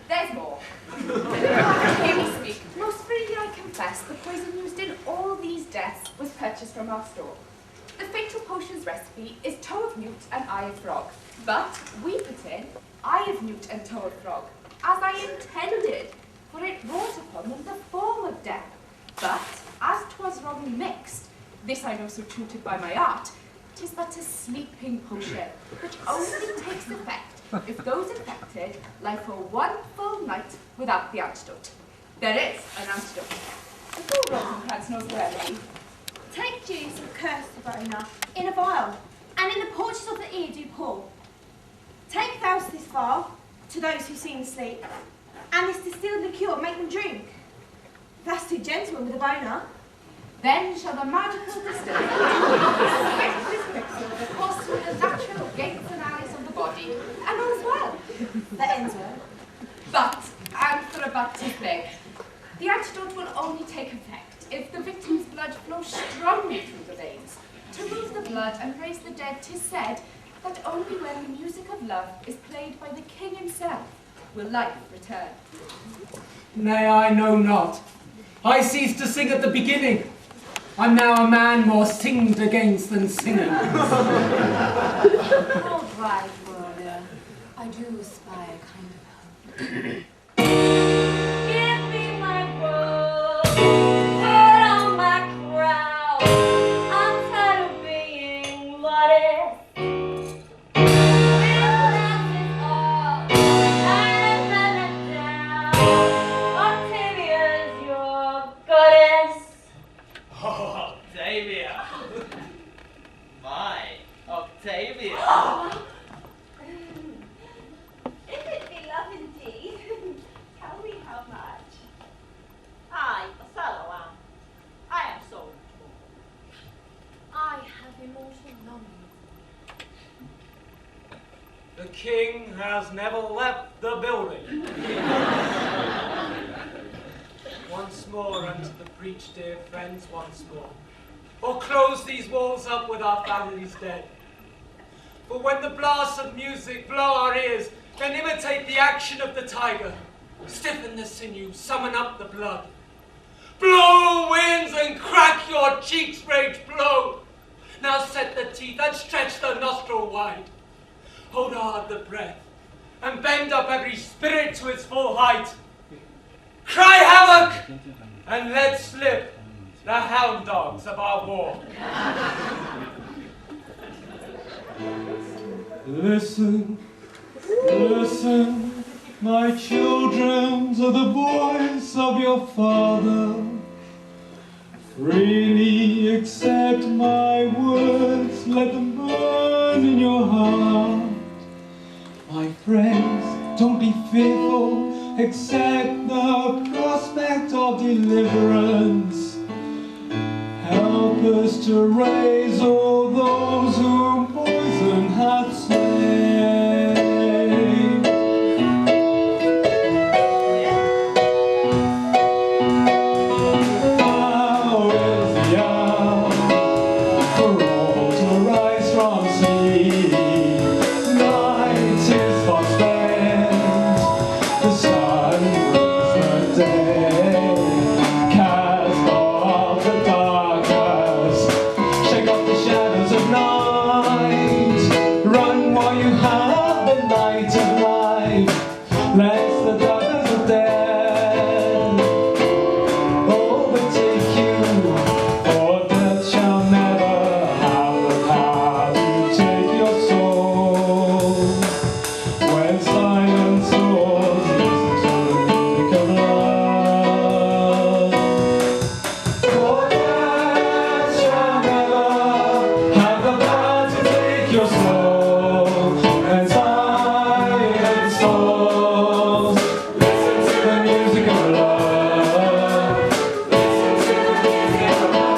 There's more. Hear me speak. Most freely I confess the poison used in all these deaths was purchased from our store. The fatal potion's recipe is toe of newt and eye of frog, but we put in eye of newt and toe of frog, as I intended, for it wrought upon them the form of death. But, as 'twas wrongly mixed, this I know so tutored by my art, 'tis but a sleeping potion, which only takes effect if those infected lie for 1 full night without the antidote. There is an antidote. The full Rosencrantz knows the remedy. Take juice of curse in a vial, and in the porches of the ear do pour. Take Faust this vial to those who seem asleep, and this distilled liqueur make them drink. That's too gentleman with a boner. Then shall the magical distillery infect this quicksilver course through the natural gates and alleys of the body, and all's well. That ends well. But, and for a but 'tis big, the antidote will only take effect if the victim's blood flows strongly through the veins. To move the blood and raise the dead, 'tis said that only when the music of love is played by the king himself will life return. Nay, I know not. I ceased to sing at the beginning. I'm now a man more singed against than singing. All right, warrior. I do espy a kind of hope. Give me my robe, put on my crown. I'm tired of being what is. This is all I have down. Octavia's your goddess. Oh, Octavia! My Octavia! If it be love indeed, tell me how much. I, Othello, am. I am so much more. I have immortal longings. The king has never left the building. Once more unto the breach, dear friends, once more. Or close these walls up with our families dead. For when the blasts of music blow our ears, then imitate the action of the tiger. Stiffen the sinews, summon up the blood. Blow, winds, and crack your cheeks, rage, blow. Now set the teeth and stretch the nostril wide. Hold hard the breath and bend up every spirit to its full height. Cry havoc and let slip the hound dogs of our war. Listen, listen, my children, to the voice of your father. Freely accept my words, let them burn in your heart. My friends, don't be fearful, accept the prospect of deliverance. Help us to raise all those whom poison hath slain. Now is the hour for all to rise from sleep. Night is far spent, the sun rules the day. Cast off the darkness, shake off the shadows of night. Run while you have the light of life, lest the darkness of death overtake you, for death shall never have the power to take your soul. When silence soars, listen to the music of love. For death shall never have the power to take your soul. When silence soars, listen to the music of love. Listen to the music of love.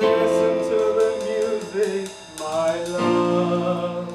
Listen to the music, my love.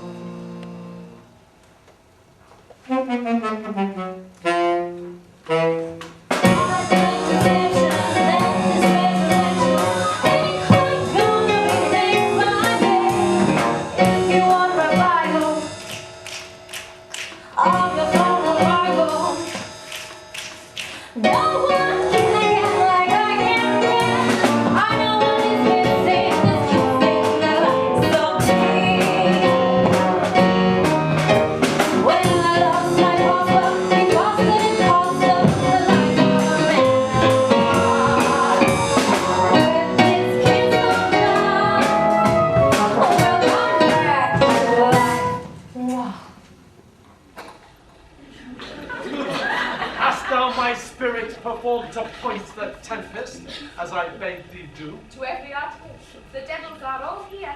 Hast thou, my spirit, performed to point the tempest, as I bade thee do? To every article, the devils are all here.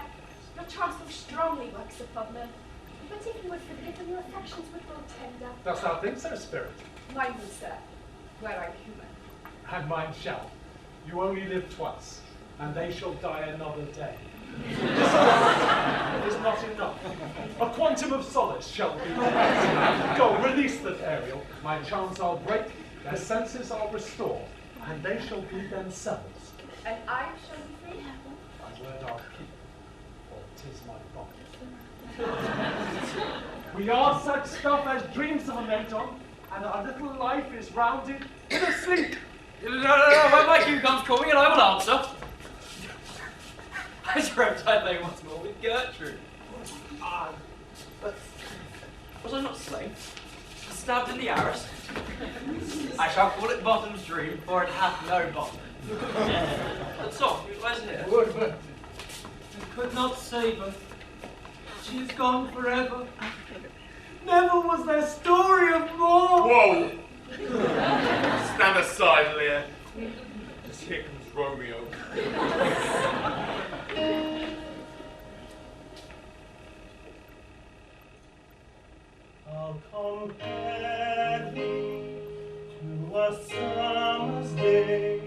Your charm so strongly works upon them. But if you would forgive them, your affections would grow tender. Dost thou think so, spirit? Mine will, sir, were I human. And mine shall. You only live twice, and they shall die another day. This is not enough. A quantum of solace shall be there. Go, release the Ariel. My charms I'll break, their senses I'll restore, and they shall be themselves. And I shall be free. My word I'll keep, for 'tis my bond. We are such stuff as dreams are made on, and our little life is rounded in a sleep. No, when my cue comes, call me and I will answer. I dreamt I lay once more with Gertrude. But was I not slain? Stabbed in the arras? I shall call it Bottom's dream, for it hath no bottom. But so, where's here? I could not save her. She is gone forever. Never was there story of more. Whoa! Stand aside, Lear. As here comes Romeo. I'll compare thee to a summer's day,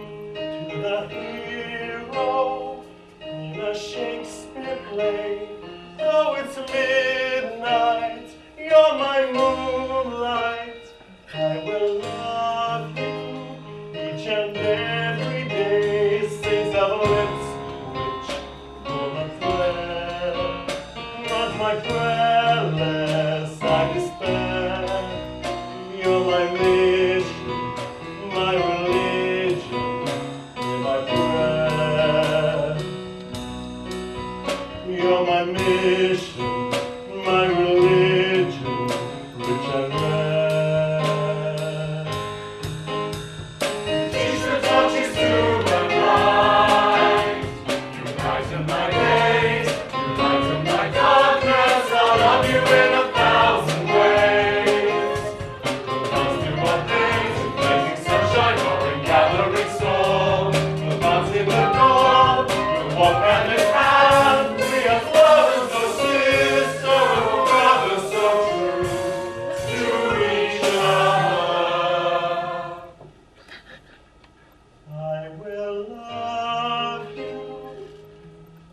to the hero in a Shakespeare play. Though it's midnight, you're my moonlight. I will love you each and every day. Sings of lips which form a prayer, not my prayer less I despair. You're my vision. You're my mission, my religion, rich and rare. Teach the torches to the light. You brighten my days, you lighten my darkness. I'll love you in 1,000 ways. We'll do what things, in blazing sunshine or in gathering storm. The buds in the dawn, we'll walk hand in hand. We are brothers, so sister, brothers so true to each other. I will love you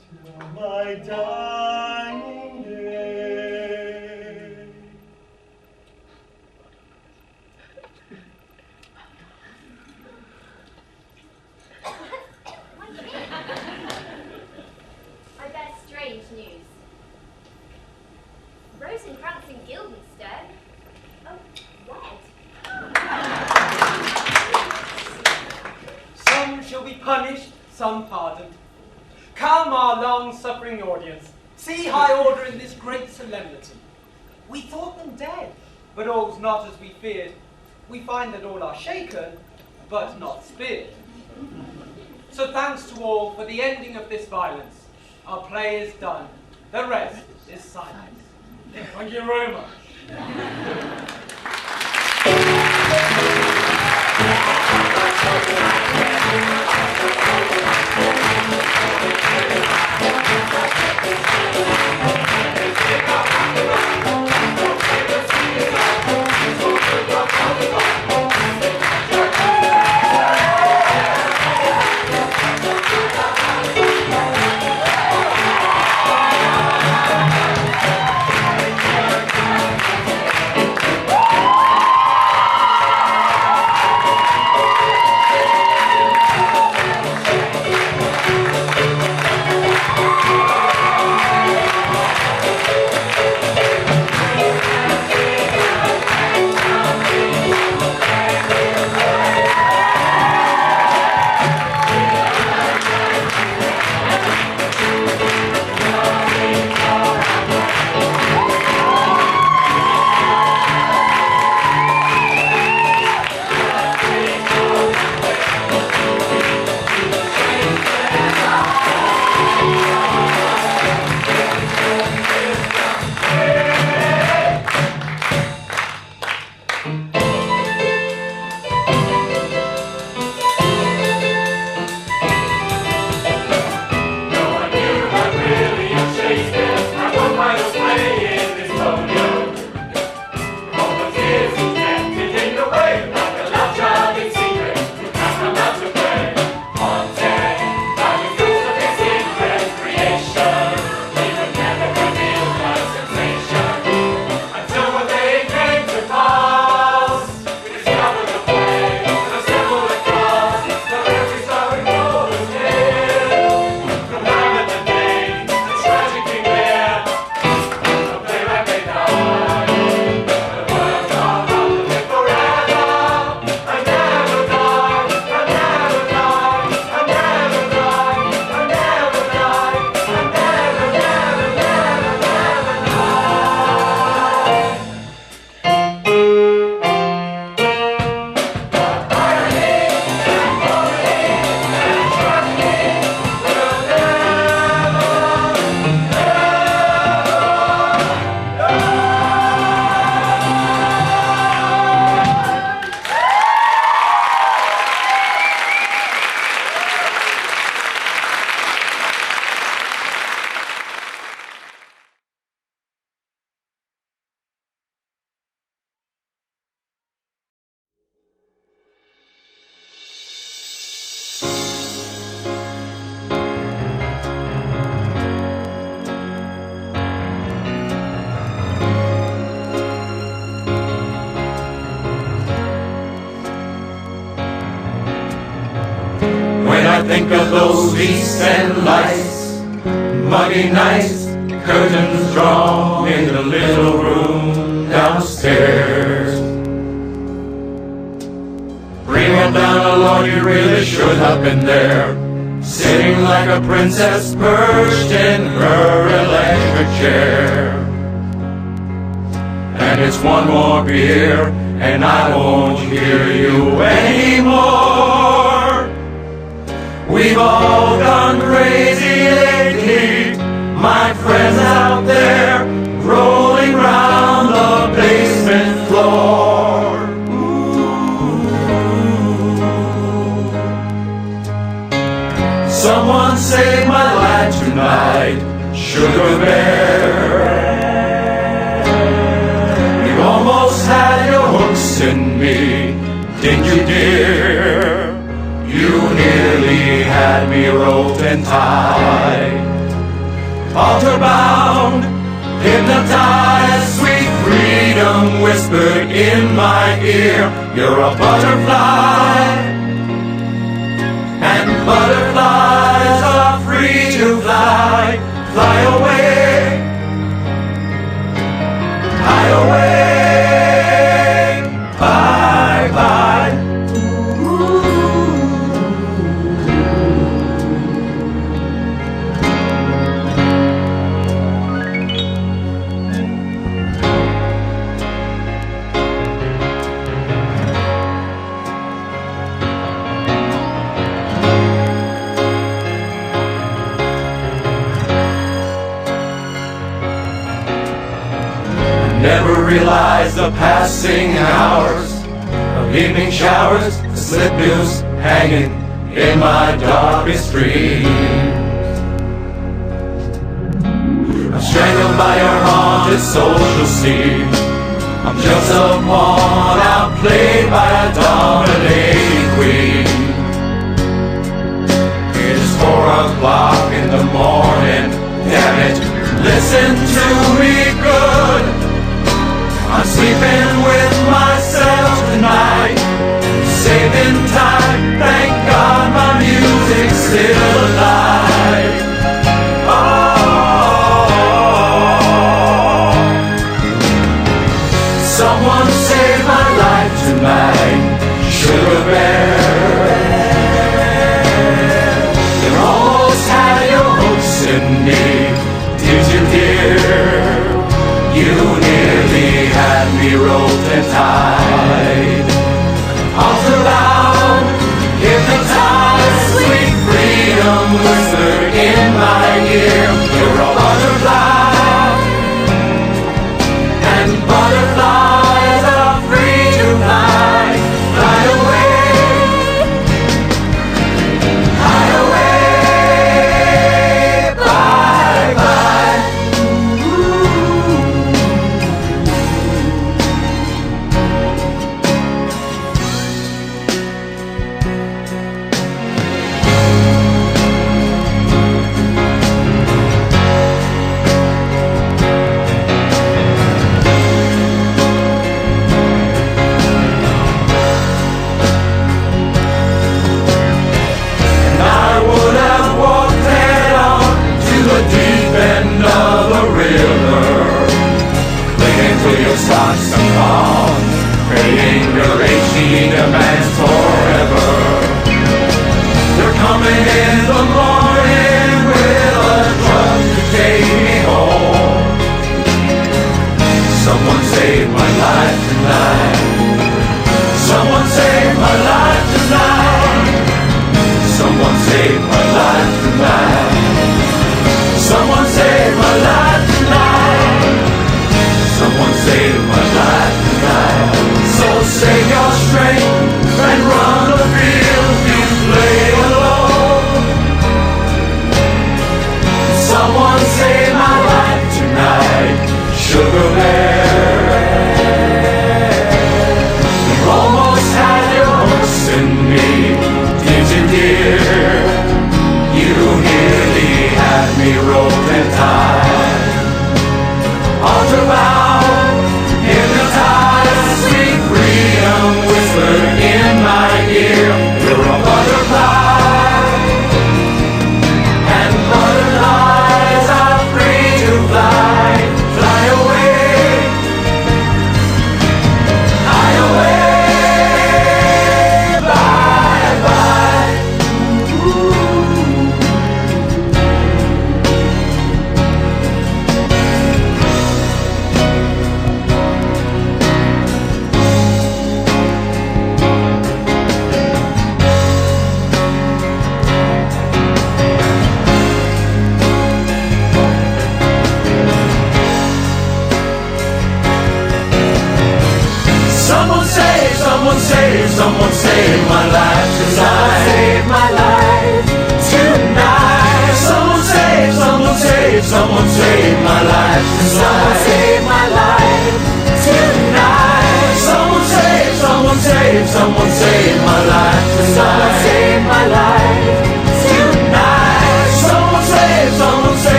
till my dying day. I bear strange news. Rosencrantz and Guildenstern are wed. Some shall be punished, some pardoned. Come, our long-suffering audience, see high order in this great solemnity. We thought them dead, but all's not as we feared. We find that all are shaken, but not speared. So thanks to all for the ending of this violence. Our play is done. The rest is silence. Thank you very much. I think of those East End lights, muggy nights, curtains drawn in the little room downstairs. Prima donna, Lord, you really should have been there. sitting like a princess perched in her electric chair. And it's one more beer, and I won't hear you anymore. We've all gone crazy lately, my friends out there, rolling round the basement floor. Someone save my lad tonight, Sugar Bear. You almost had your hooks in me, didn't you, dear? You nearly had me roped and tied. Altar bound, hypnotized, sweet freedom whispered in my ear. You're a butterfly, and butterflies are free to fly. Fly away, fly away, bye bye. Never realized the passing hours of evening showers, the slip noose hanging in my darkest dreams. I'm strangled by your haunted social scene. I'm just a pawn outplayed by a dominating queen. It is 4 o'clock in the morning, damn it, listen to me good. I'm sleeping with myself tonight, saving time, thank God my music's still alive. Oh, someone save my life tonight, Sugar Bear. You almost had your hopes in me, did you, dear? You nearly had me roped and tied. Altar bound, hypnotized, sweet freedom whispered in my ear. You're a butterfly, and butterflies are free to fly. Fly away, fly away, bye bye. Socks and palms, praying your HD demands forever. They're coming in the morning with a truck to take me home. Someone save my life tonight. Someone save my life tonight. Someone save my life tonight. Someone save my life tonight. Someone save my life tonight. So save your strength and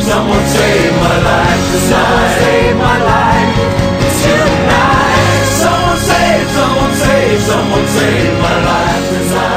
someone save my life tonight. Someone save my life tonight. Someone save my life tonight.